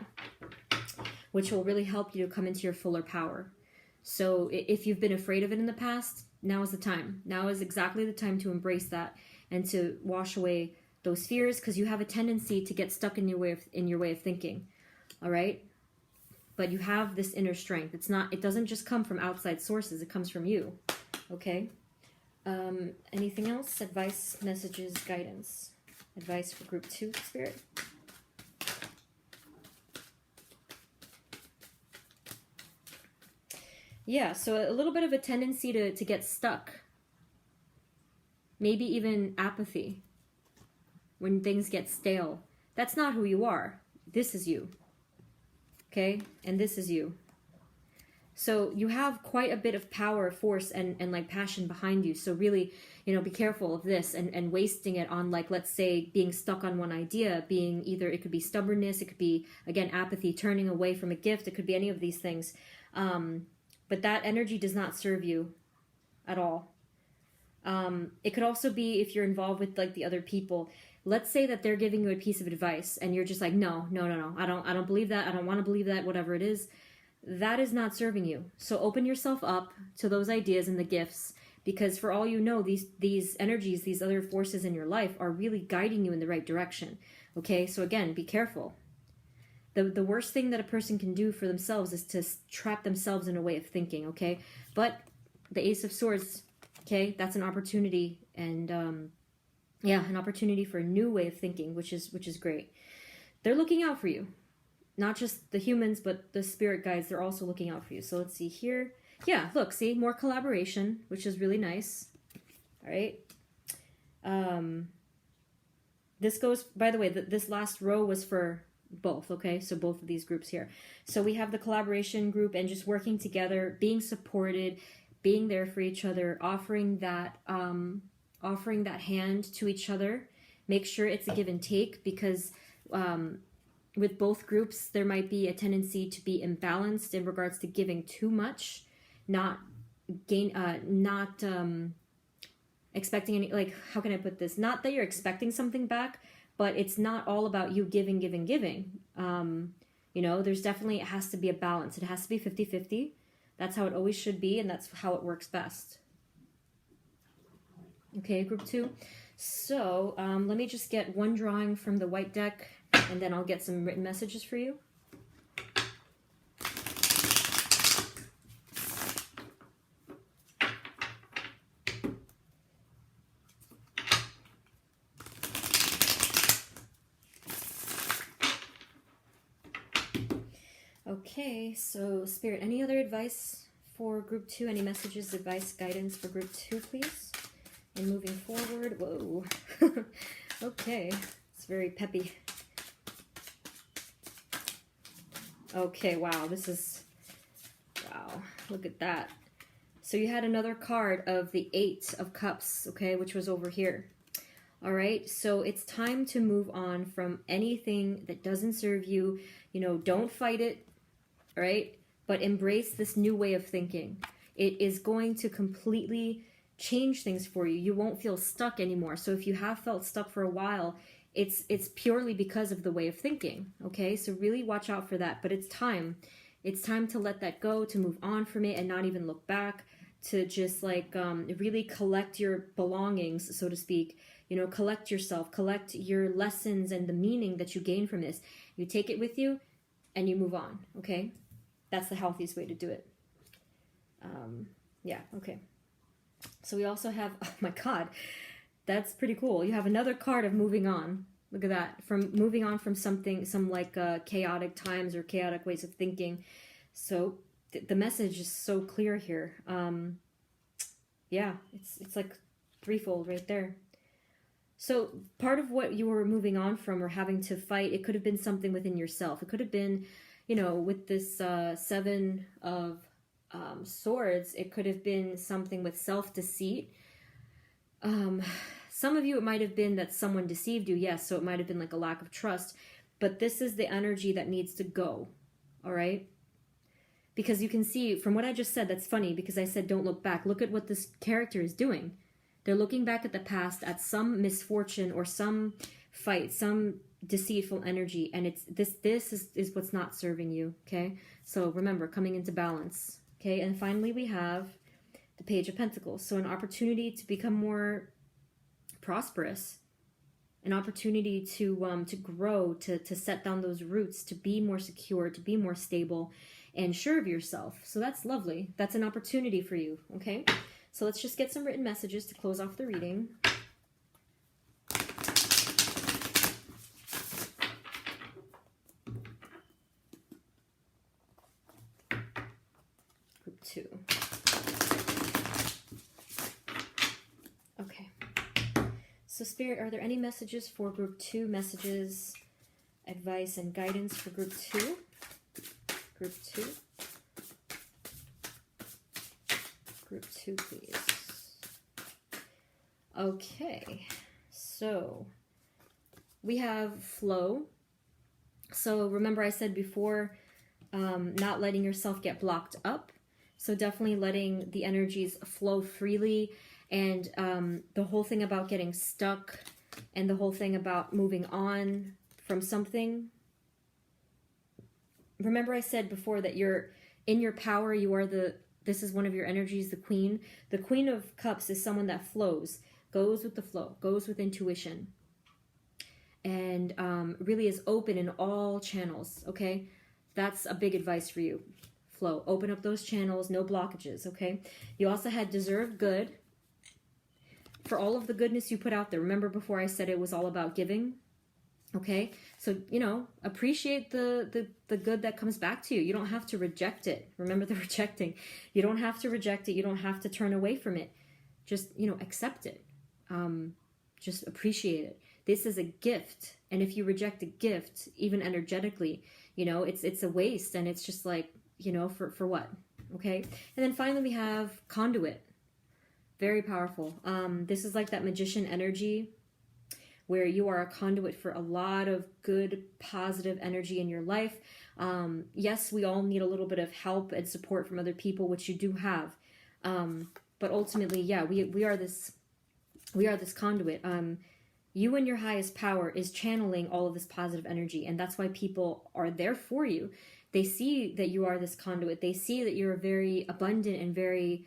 which will really help you to come into your fuller power. So if you've been afraid of it in the past, now is the time. Now is exactly the time to embrace that and to wash away those fears, because you have a tendency to get stuck in your way of thinking. All right? But you have this inner strength. It doesn't just come from outside sources. It comes from you. Okay? Anything else? Advice, messages, guidance. Advice for group 2, Spirit. Yeah, so a little bit of a tendency to get stuck. Maybe even apathy when things get stale. That's not who you are. This is you. Okay? And this is you. So you have quite a bit of power, force, and like passion behind you. So really, you know, be careful of this and wasting it on, like, let's say, being stuck on one idea, being either, it could be stubbornness, it could be, again, apathy, turning away from a gift, it could be any of these things. But that energy does not serve you at all. It could also be if you're involved with like the other people. Let's say that they're giving you a piece of advice and you're just like, no, no, no, no. I don't believe that. I don't want to believe that, whatever it is. That is not serving you. So open yourself up to those ideas and the gifts, because for all you know, these energies, these other forces in your life are really guiding you in the right direction. Okay? So again, be careful. The worst thing that a person can do for themselves is to trap themselves in a way of thinking, okay? But the Ace of Swords, okay, that's an opportunity, and yeah, an opportunity for a new way of thinking, which is great. They're looking out for you. Not just the humans, but the spirit guides, they're also looking out for you. So let's see here. Yeah, look, see, more collaboration, which is really nice. All right. This goes, by the way, this last row was for both, okay? So both of these groups here. So we have the collaboration group and just working together, being supported, being there for each other, offering that hand to each other. Make sure it's a give and take, because with both groups, there might be a tendency to be imbalanced in regards to giving too much, not expecting any, like, how can I put this? Not that you're expecting something back, but it's not all about you giving. You know, there's definitely, it has to be a balance. It has to be 50-50. That's how it always should be, and that's how it works best. Okay, group 2. So let me just get one drawing from the white deck, and then I'll get some written messages for you. Okay, so Spirit, any other advice for group 2? Any messages, advice, guidance for group 2, please? And moving forward, whoa. Okay, it's very peppy. Okay, wow, this is, wow, look at that. So you had another card of the 8 of Cups, okay, which was over here. All right, so it's time to move on from anything that doesn't serve you. You know, don't fight it, all right? But embrace this new way of thinking. It is going to completely change things for you. You won't feel stuck anymore. So if you have felt stuck for a while, it's purely because of the way of thinking, okay? So really watch out for that. But it's time. It's time to let that go, to move on from it and not even look back, to just like really collect your belongings, so to speak. You know, collect yourself, collect your lessons and the meaning that you gain from this. You take it with you and you move on, okay? That's the healthiest way to do it. Yeah, okay. So we also have, oh my God, that's pretty cool. You have another card of moving on. Look at that. From moving on from something, some like chaotic times or chaotic ways of thinking. So the message is so clear here. Yeah, it's like threefold right there. So part of what you were moving on from or having to fight, it could have been something within yourself. It could have been, you know, with this 7 of Swords, it could have been something with self-deceit. Some of you, it might have been that someone deceived you, yes, so it might have been like a lack of trust. But this is the energy that needs to go, all right? Because you can see, from what I just said, that's funny, because I said don't look back. Look at what this character is doing. They're looking back at the past, at some misfortune or some fight, some deceitful energy, and it's this is what's not serving you, okay? So remember, coming into balance, okay? And finally, we have the Page of Pentacles. So an opportunity to become more prosperous, an opportunity to grow, to set down those roots, to be more secure, to be more stable and sure of yourself. So that's lovely. That's an opportunity for you, okay? So let's just get some written messages to close off the reading. Group 2. Okay. So Spirit, are there any messages for Group 2? Messages, advice, and guidance for Group 2? Group 2. Group 2, please. Okay, so we have flow. So remember I said before, not letting yourself get blocked up. So definitely letting the energies flow freely And the whole thing about getting stuck and the whole thing about moving on from something. Remember I said before that you're in your power. You are this is one of your energies, the Queen. The Queen of Cups is someone that flows, goes with the flow, goes with intuition, and really is open in all channels, okay? That's a big advice for you. Flow. Open up those channels, no blockages, okay? You also had deserve good. For all of the goodness you put out there. Remember before I said it was all about giving? Okay? So, you know, appreciate the good that comes back to you. You don't have to reject it. Remember the rejecting. You don't have to reject it. You don't have to turn away from it. Just, you know, accept it. Just appreciate it. This is a gift. And if you reject a gift, even energetically, you know, it's a waste. And it's just like, you know, for what? Okay? And then finally we have conduit. Very powerful. This is like that magician energy where you are a conduit for a lot of good, positive energy in your life. Yes, we all need a little bit of help and support from other people, which you do have. But ultimately, yeah, we are this conduit. You and your highest power is channeling all of this positive energy, and that's why people are there for you. They see that you are this conduit. They see that you're very abundant and very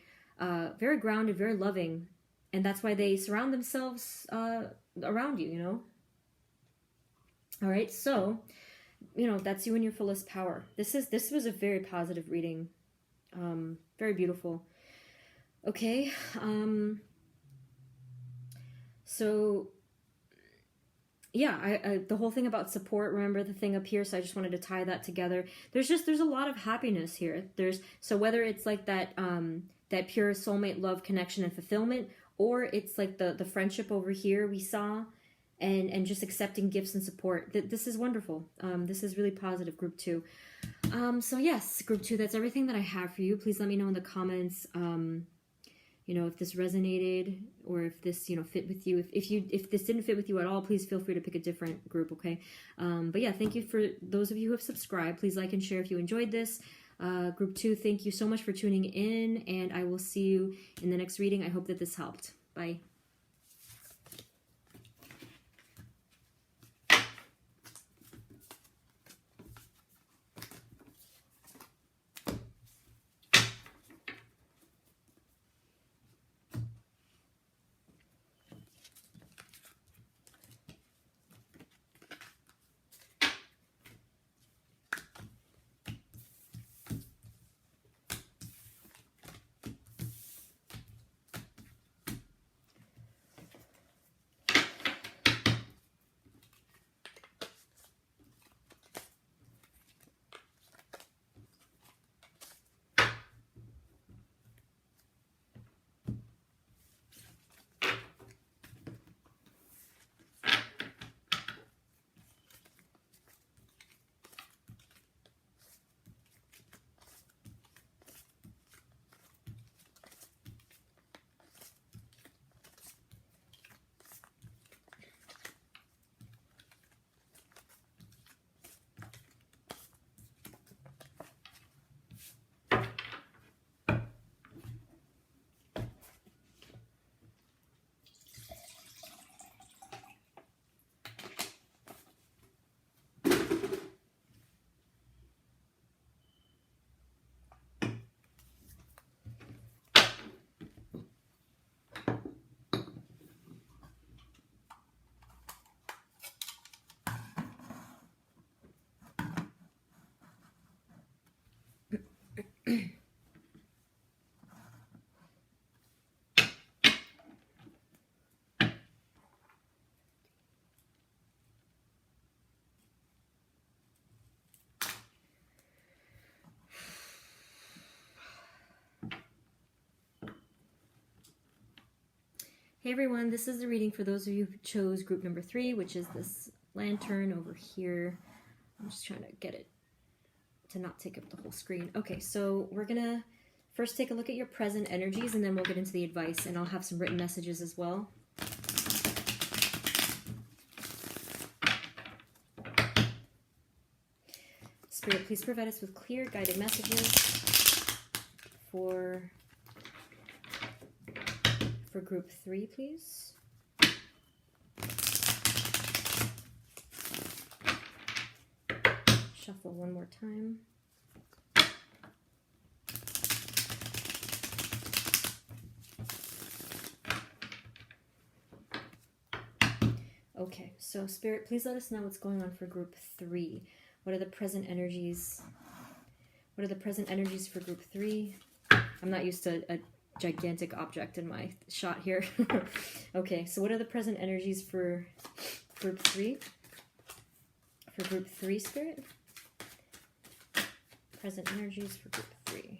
grounded, very loving, and that's why they surround themselves around you, you know? All right, so, you know, that's you in your fullest power. This was a very positive reading, very beautiful. Okay, so, yeah, I the whole thing about support, remember the thing up here, so I just wanted to tie that together. There's a lot of happiness here. So whether it's like that, that pure soulmate love, connection, and fulfillment, or it's like the friendship over here we saw, and just accepting gifts and support. This is wonderful. This is really positive, group 2. So yes, group 2, that's everything that I have for you. Please let me know in the comments, you know, if this resonated or if this, you know, fit with you. If this didn't fit with you at all, please feel free to pick a different group, okay? But yeah, thank you for those of you who have subscribed. Please like and share if you enjoyed this. Group 2, thank you so much for tuning in, and I will see you in the next reading. I hope that this helped. Bye. Hey everyone, this is the reading for those of you who chose group number 3, which is this lantern over here. I'm just trying to get it to not take up the whole screen. Okay, so we're gonna first take a look at your present energies, and then we'll get into the advice, and I'll have some written messages as well. Spirit, please provide us with clear, guided messages for for group 3, please. Shuffle one more time. Okay, so Spirit, please let us know what's going on for group 3. What are the present energies? What are the present energies for group 3? I'm not used to a gigantic object in my shot here. Okay, so what are the present energies for group 3? For group 3, Spirit? Present energies for group 3.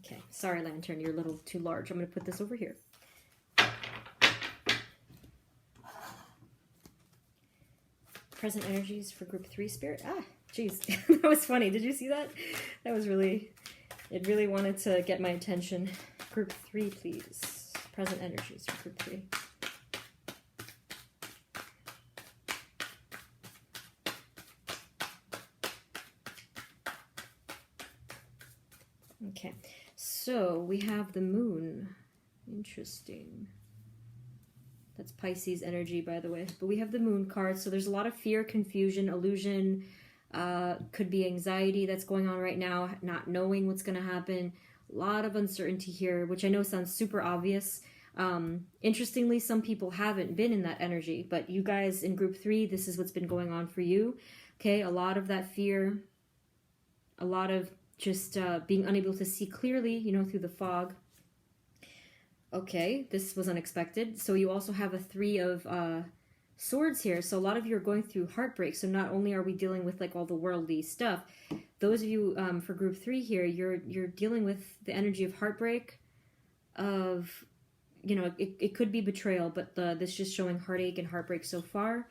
Okay, sorry, Lantern, you're a little too large. I'm going to put this over here. Present energies for group 3, Spirit. Ah, jeez, that was funny. Did you see that? That was really, it really wanted to get my attention. Group 3, please. Present energies for group 3. Okay, so we have the moon. Interesting. That's Pisces energy, by the way. But we have the moon card, so there's a lot of fear, confusion, illusion. Could be anxiety that's going on right now, not knowing what's going to happen. A lot of uncertainty here, which I know sounds super obvious. Interestingly, some people haven't been in that energy, but you guys in group 3, this is what's been going on for you. Okay, a lot of that fear, a lot of just being unable to see clearly, you know, through the fog. Okay, this was unexpected. So you also have a 3 of swords here. So a lot of you are going through heartbreak. So not only are we dealing with like all the worldly stuff, those of you for group 3 here, you're dealing with the energy of heartbreak, of, you know, it could be betrayal, but this is just showing heartache and heartbreak so far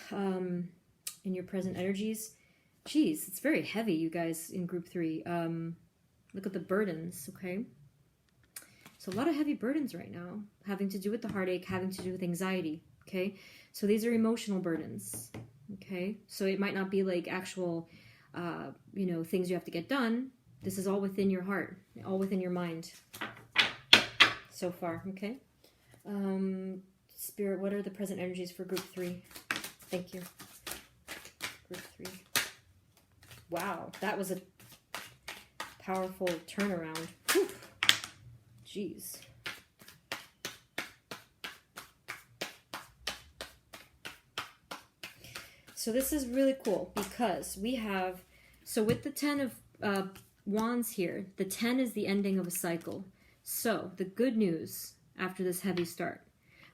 in your present energies. Jeez, it's very heavy, you guys, in group 3. Look at the burdens, okay? So a lot of heavy burdens right now, having to do with the heartache, having to do with anxiety, okay? So these are emotional burdens, okay? So it might not be like actual, you know, things you have to get done. This is all within your heart, all within your mind so far, okay? Spirit, what are the present energies for group 3? Thank you. Group 3. Wow, that was a powerful turnaround. Whew. Jeez. So this is really cool because we have, so with the 10 of wands here, the 10 is the ending of a cycle. So the good news after this heavy start,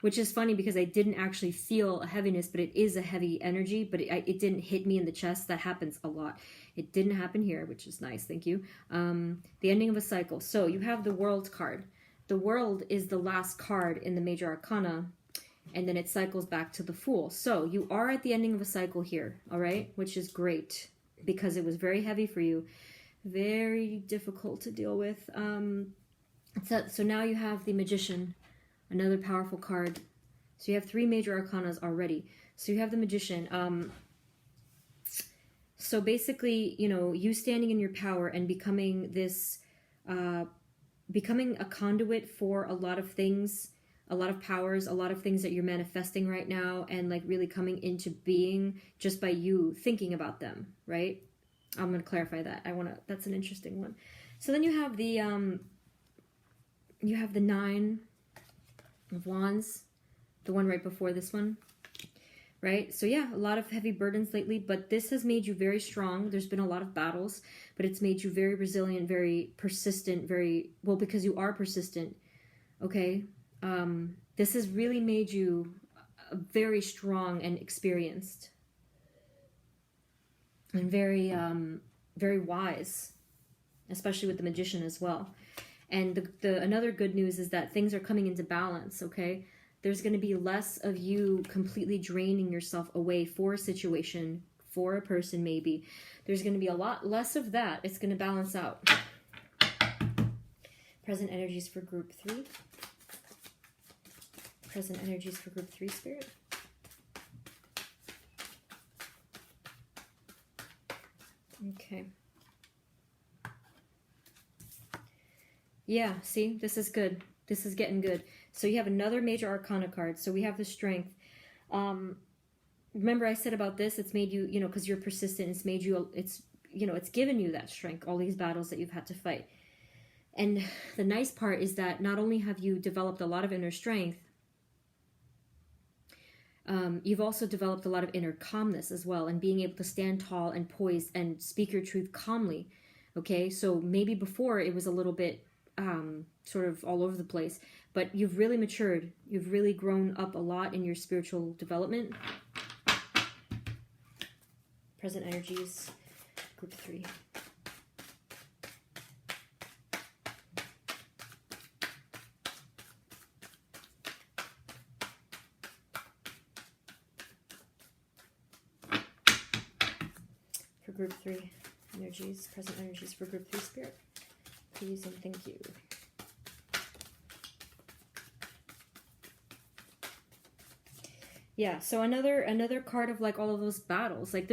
which is funny because I didn't actually feel a heaviness, but it is a heavy energy, but it didn't hit me in the chest. That happens a lot. It didn't happen here, which is nice. Thank you. The ending of a cycle. So you have the World card. The World is the last card in the Major Arcana, and then it cycles back to the Fool. So you are at the ending of a cycle here, all right? Which is great because it was very heavy for you. Very difficult to deal with. So now you have the Magician, another powerful card. So you have 3 Major Arcanas already. So you have the Magician. So basically, you know, you standing in your power and becoming this, becoming a conduit for a lot of things, a lot of powers, a lot of things that you're manifesting right now, and like really coming into being just by you thinking about them, right? I'm going to clarify that. That's an interesting one. So then you have the 9 of Wands, the one right before this one, right? So yeah, a lot of heavy burdens lately, but this has made you very strong. There's been a lot of battles, but it's made you very resilient, very persistent, well, because you are persistent, okay? This has really made you very strong and experienced and very, very wise, especially with the Magician as well. And another good news is that things are coming into balance, okay? There's going to be less of you completely draining yourself away for a situation, for a person maybe. There's going to be a lot less of that. It's going to balance out. Present energies for group 3. Present energies for group 3, Spirit. Okay. Yeah, see, this is good. This is getting good. So you have another major arcana card. So we have the strength. Remember I said about this, it's made you, you know, because you're persistent, it's made you, it's, you know, it's given you that strength, all these battles that you've had to fight. And the nice part is that not only have you developed a lot of inner strength, you've also developed a lot of inner calmness as well, and being able to stand tall and poised and speak your truth calmly. Okay, so maybe before it was a little bit sort of all over the place, but you've really matured. You've really grown up a lot in your spiritual development. Present energies, group 3. For group 3 energies, present energies for group 3 spirit. Please and thank you. Yeah, so another card of like all of those battles. Like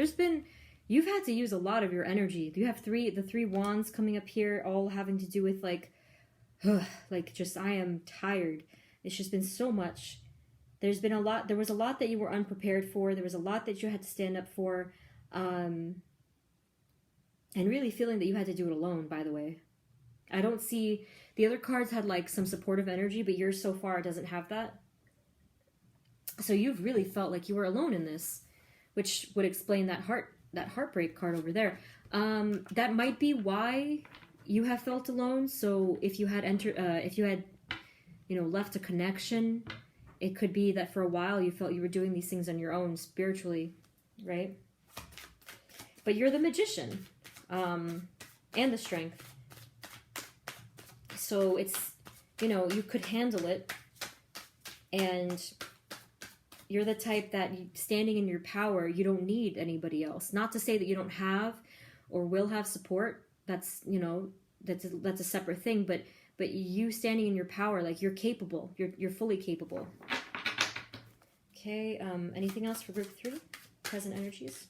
you've had to use a lot of your energy. You have the three wands coming up here, all having to do with like, like just I am tired. It's just been so much. There was a lot that you were unprepared for. There was a lot that you had to stand up for. And really feeling that you had to do it alone, by the way. I don't see, the other cards had like some supportive energy, but yours so far doesn't have that. So you've really felt like you were alone in this, which would explain that heartbreak card over there. That might be why you have felt alone. So if you had left a connection, it could be that for a while you felt you were doing these things on your own spiritually, right? But you're the magician, and the strength. So it's, you could handle it, and you're the type that standing in your power, you don't need anybody else. Not to say that you don't have or will have support. That's, that's a separate thing, but you standing in your power, like you're capable, you're fully capable. Okay. Anything else for group 3? Present energies.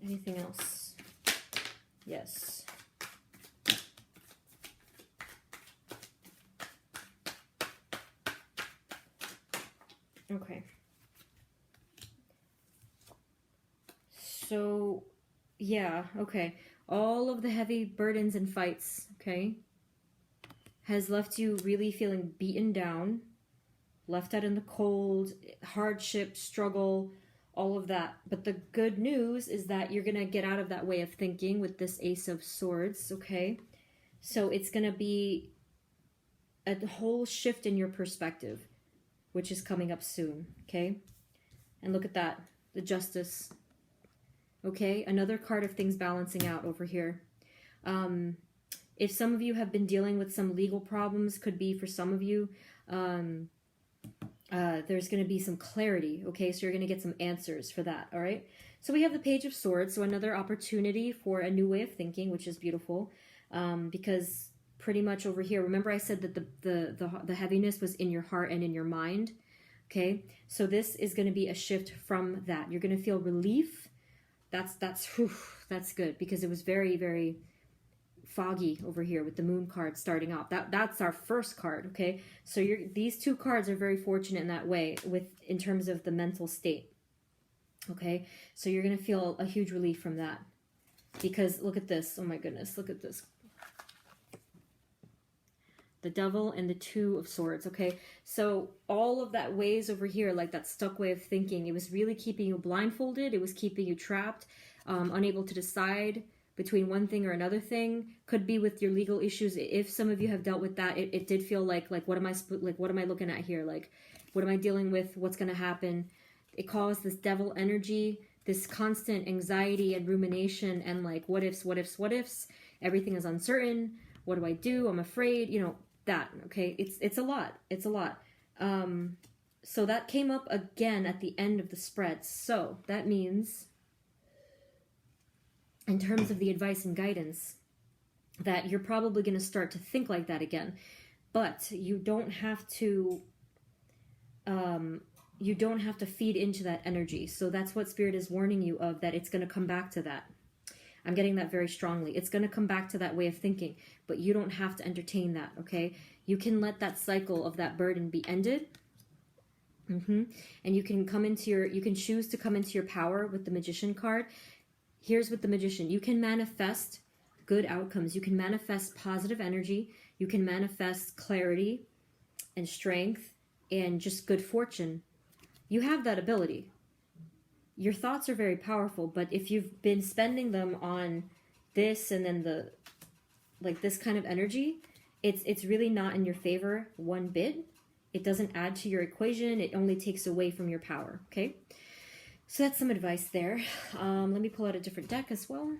Anything else? Yes. Okay. So, yeah, okay. All of the heavy burdens and fights, okay, has left you really feeling beaten down, left out in the cold, hardship, struggle, all of that. But the good news is that you're going to get out of that way of thinking with this Ace of Swords, okay? So it's going to be a whole shift in your perspective, which is coming up soon, okay? And look at that, the Justice, okay? Another card of things balancing out over here. If some of you have been dealing with some legal problems, could be for some of you, there's going to be some clarity, okay? So you're going to get some answers for that, all right? So we have the Page of Swords, so another opportunity for a new way of thinking, which is beautiful, because pretty much over here, remember I said that the heaviness was in your heart and in your mind, okay? So this is going to be a shift from that. You're going to feel relief. That's good, because it was very, very foggy over here with the Moon card starting off. That's our first card, okay? So these two cards are very fortunate in that way in terms of the mental state, okay? So you're going to feel a huge relief from that, because look at this. Oh my goodness, look at this. The Devil and the Two of Swords, okay? So all of that ways over here, like that stuck way of thinking, it was really keeping you blindfolded. It was keeping you trapped, unable to decide between one thing or another thing. Could be with your legal issues. If some of you have dealt with that, it did feel like what am I looking at here? Like, what am I dealing with? What's going to happen? It caused this devil energy, this constant anxiety and rumination, and like, what ifs? Everything is uncertain. What do I do? I'm afraid, that, okay? It's a lot. It's a lot. So that came up again at the end of the spread. So that means, in terms of the advice and guidance, that you're probably going to start to think like that again. but you don't have to feed into that energy. So that's what Spirit is warning you of, that it's going to come back to that. I'm getting that very strongly. It's going to come back to that way of thinking, but you don't have to entertain that, okay? You can let that cycle of that burden be ended. And you can you can choose to come into your power with the Magician card. Here's with the Magician. You can manifest good outcomes. You can manifest positive energy. You can manifest clarity and strength and just good fortune. You have that ability. Your thoughts are very powerful, but if you've been spending them on this and then this kind of energy, it's really not in your favor one bit. It doesn't add to your equation. It only takes away from your power, okay? So that's some advice there. Let me pull out a different deck as well.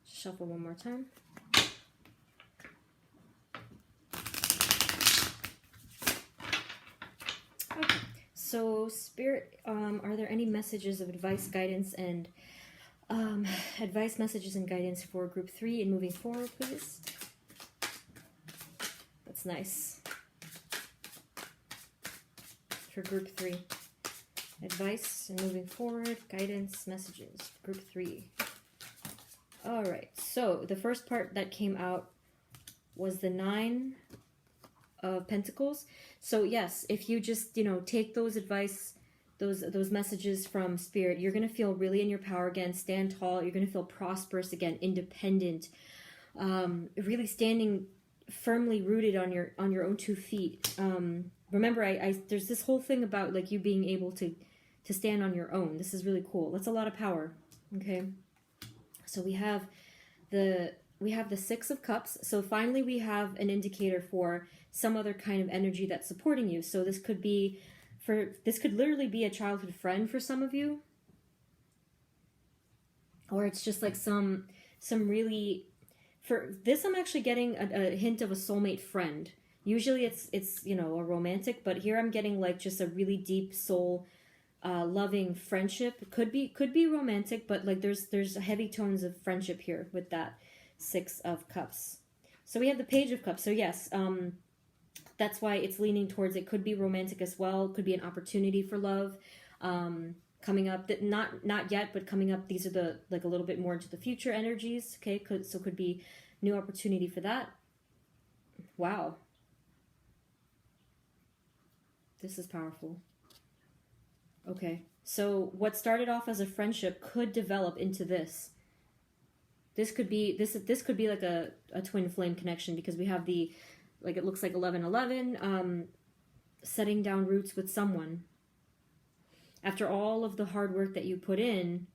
Shuffle one more time. Okay, so Spirit, are there any messages of advice, guidance, and advice, messages, and guidance for group 3 and moving forward, please? That's nice. For group 3, advice and moving forward, guidance, messages, group 3. All right, so the first part that came out was the 9 of Pentacles. So yes, if you just, take those advice, those messages from Spirit, you're going to feel really in your power again, stand tall. You're going to feel prosperous again, independent, really standing firmly rooted on your own 2 feet. Remember, there's this whole thing about like you being able to stand on your own. This is really cool. That's a lot of power. Okay. So we have the 6 of Cups. So finally we have an indicator for some other kind of energy that's supporting you. So this could literally be a childhood friend for some of you. Or it's just like some really, for this I'm actually getting a hint of a soulmate friend. Usually it's a romantic, but here I'm getting like just a really deep soul loving friendship. Could be romantic, but like there's heavy tones of friendship here with that 6 of Cups. So we have the Page of Cups. So yes, that's why it's leaning towards it could be romantic as well. Could be an opportunity for love coming up. That not yet, but coming up. These are the like a little bit more into the future energies. Okay, could be new opportunity for that. Wow, this is powerful. Okay, so what started off as a friendship could develop into this. This could be like a twin flame connection, because we have the, like, it looks like 1111, setting down roots with someone. After all of the hard work that you put in,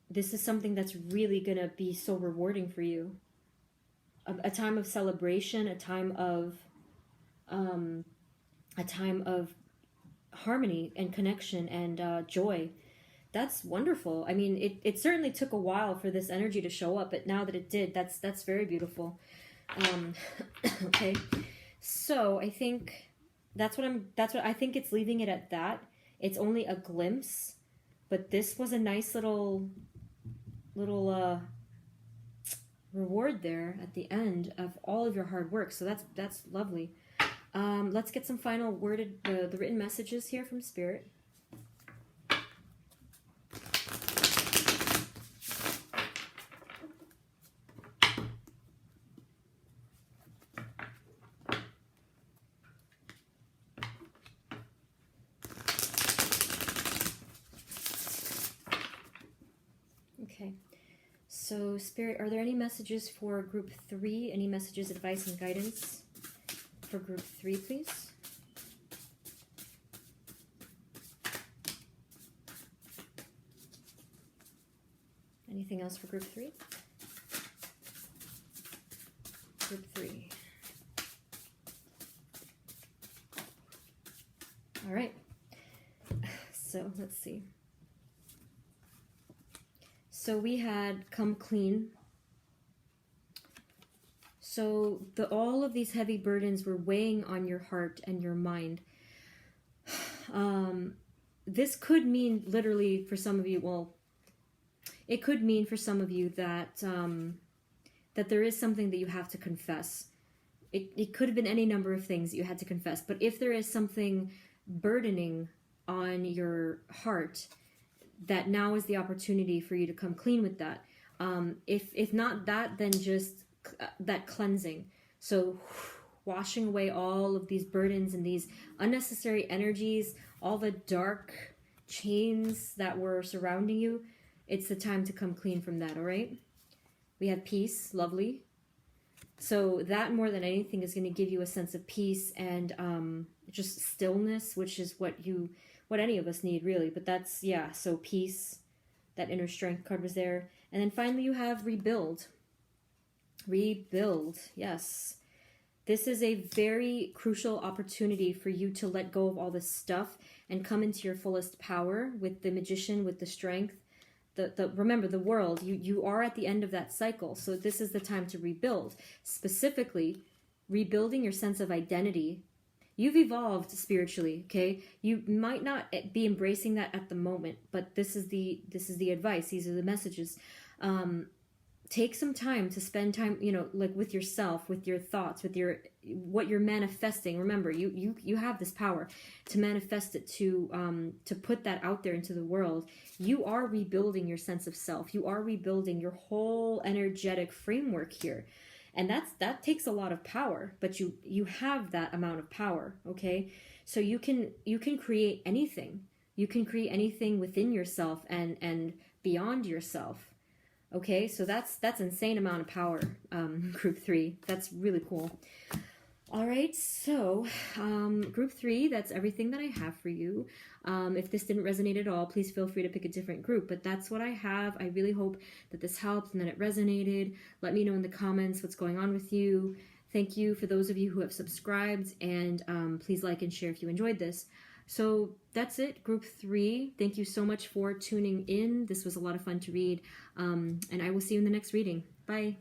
this is something that's really gonna be so rewarding for you. A time of celebration, a time of harmony and connection and joy. That's wonderful. I mean, it certainly took a while for this energy to show up, but now that it did, that's very beautiful. Okay, so I think that's what I think it's leaving it at that. It's only a glimpse, but this was a nice little reward there at the end of all of your hard work. So that's lovely. Let's get some final worded, the written messages here from Spirit. Okay, so Spirit, are there any messages for group 3? Any messages, advice, and guidance for group 3, please? Anything else for group 3? Group 3. All right. So let's see. So we had come clean. So all of these heavy burdens were weighing on your heart and your mind. This could mean literally for some of you, well, it could mean for some of you that that there is something that you have to confess. It could have been any number of things that you had to confess. But if there is something burdening on your heart, that now is the opportunity for you to come clean with that. If not that, then just that cleansing. So washing away all of these burdens and these unnecessary energies, all the dark chains that were surrounding you. It's the time to come clean from that, all right? We have peace, lovely. So that more than anything is going to give you a sense of peace and just stillness, which is what any of us need, really. But that's, yeah, so peace, that inner strength card was there. And then finally you have rebuild. Rebuild, yes. This is a very crucial opportunity for you to let go of all this stuff and come into your fullest power with the magician, with the strength. Remember, the world, you are at the end of that cycle. So this is the time to rebuild. Specifically, rebuilding your sense of identity. You've evolved spiritually, okay? You might not be embracing that at the moment, but this is the advice. These are the messages. Take some time to spend time, like with yourself, with your thoughts, with what you're manifesting. Remember, you have this power to manifest it, to put that out there into the world. You are rebuilding your sense of self. You are rebuilding your whole energetic framework here. And that takes a lot of power, but you have that amount of power, okay? So you can create anything. You can create anything within yourself and beyond yourself. Okay, so that's insane amount of power, group 3. That's really cool. All right, so group 3, that's everything that I have for you. If this didn't resonate at all, please feel free to pick a different group, but that's what I have. I really hope that this helped and that it resonated. Let me know in the comments what's going on with you. Thank you for those of you who have subscribed, and please like and share if you enjoyed this. So that's it, group 3. Thank you so much for tuning in. This was a lot of fun to read, and I will see you in the next reading. Bye.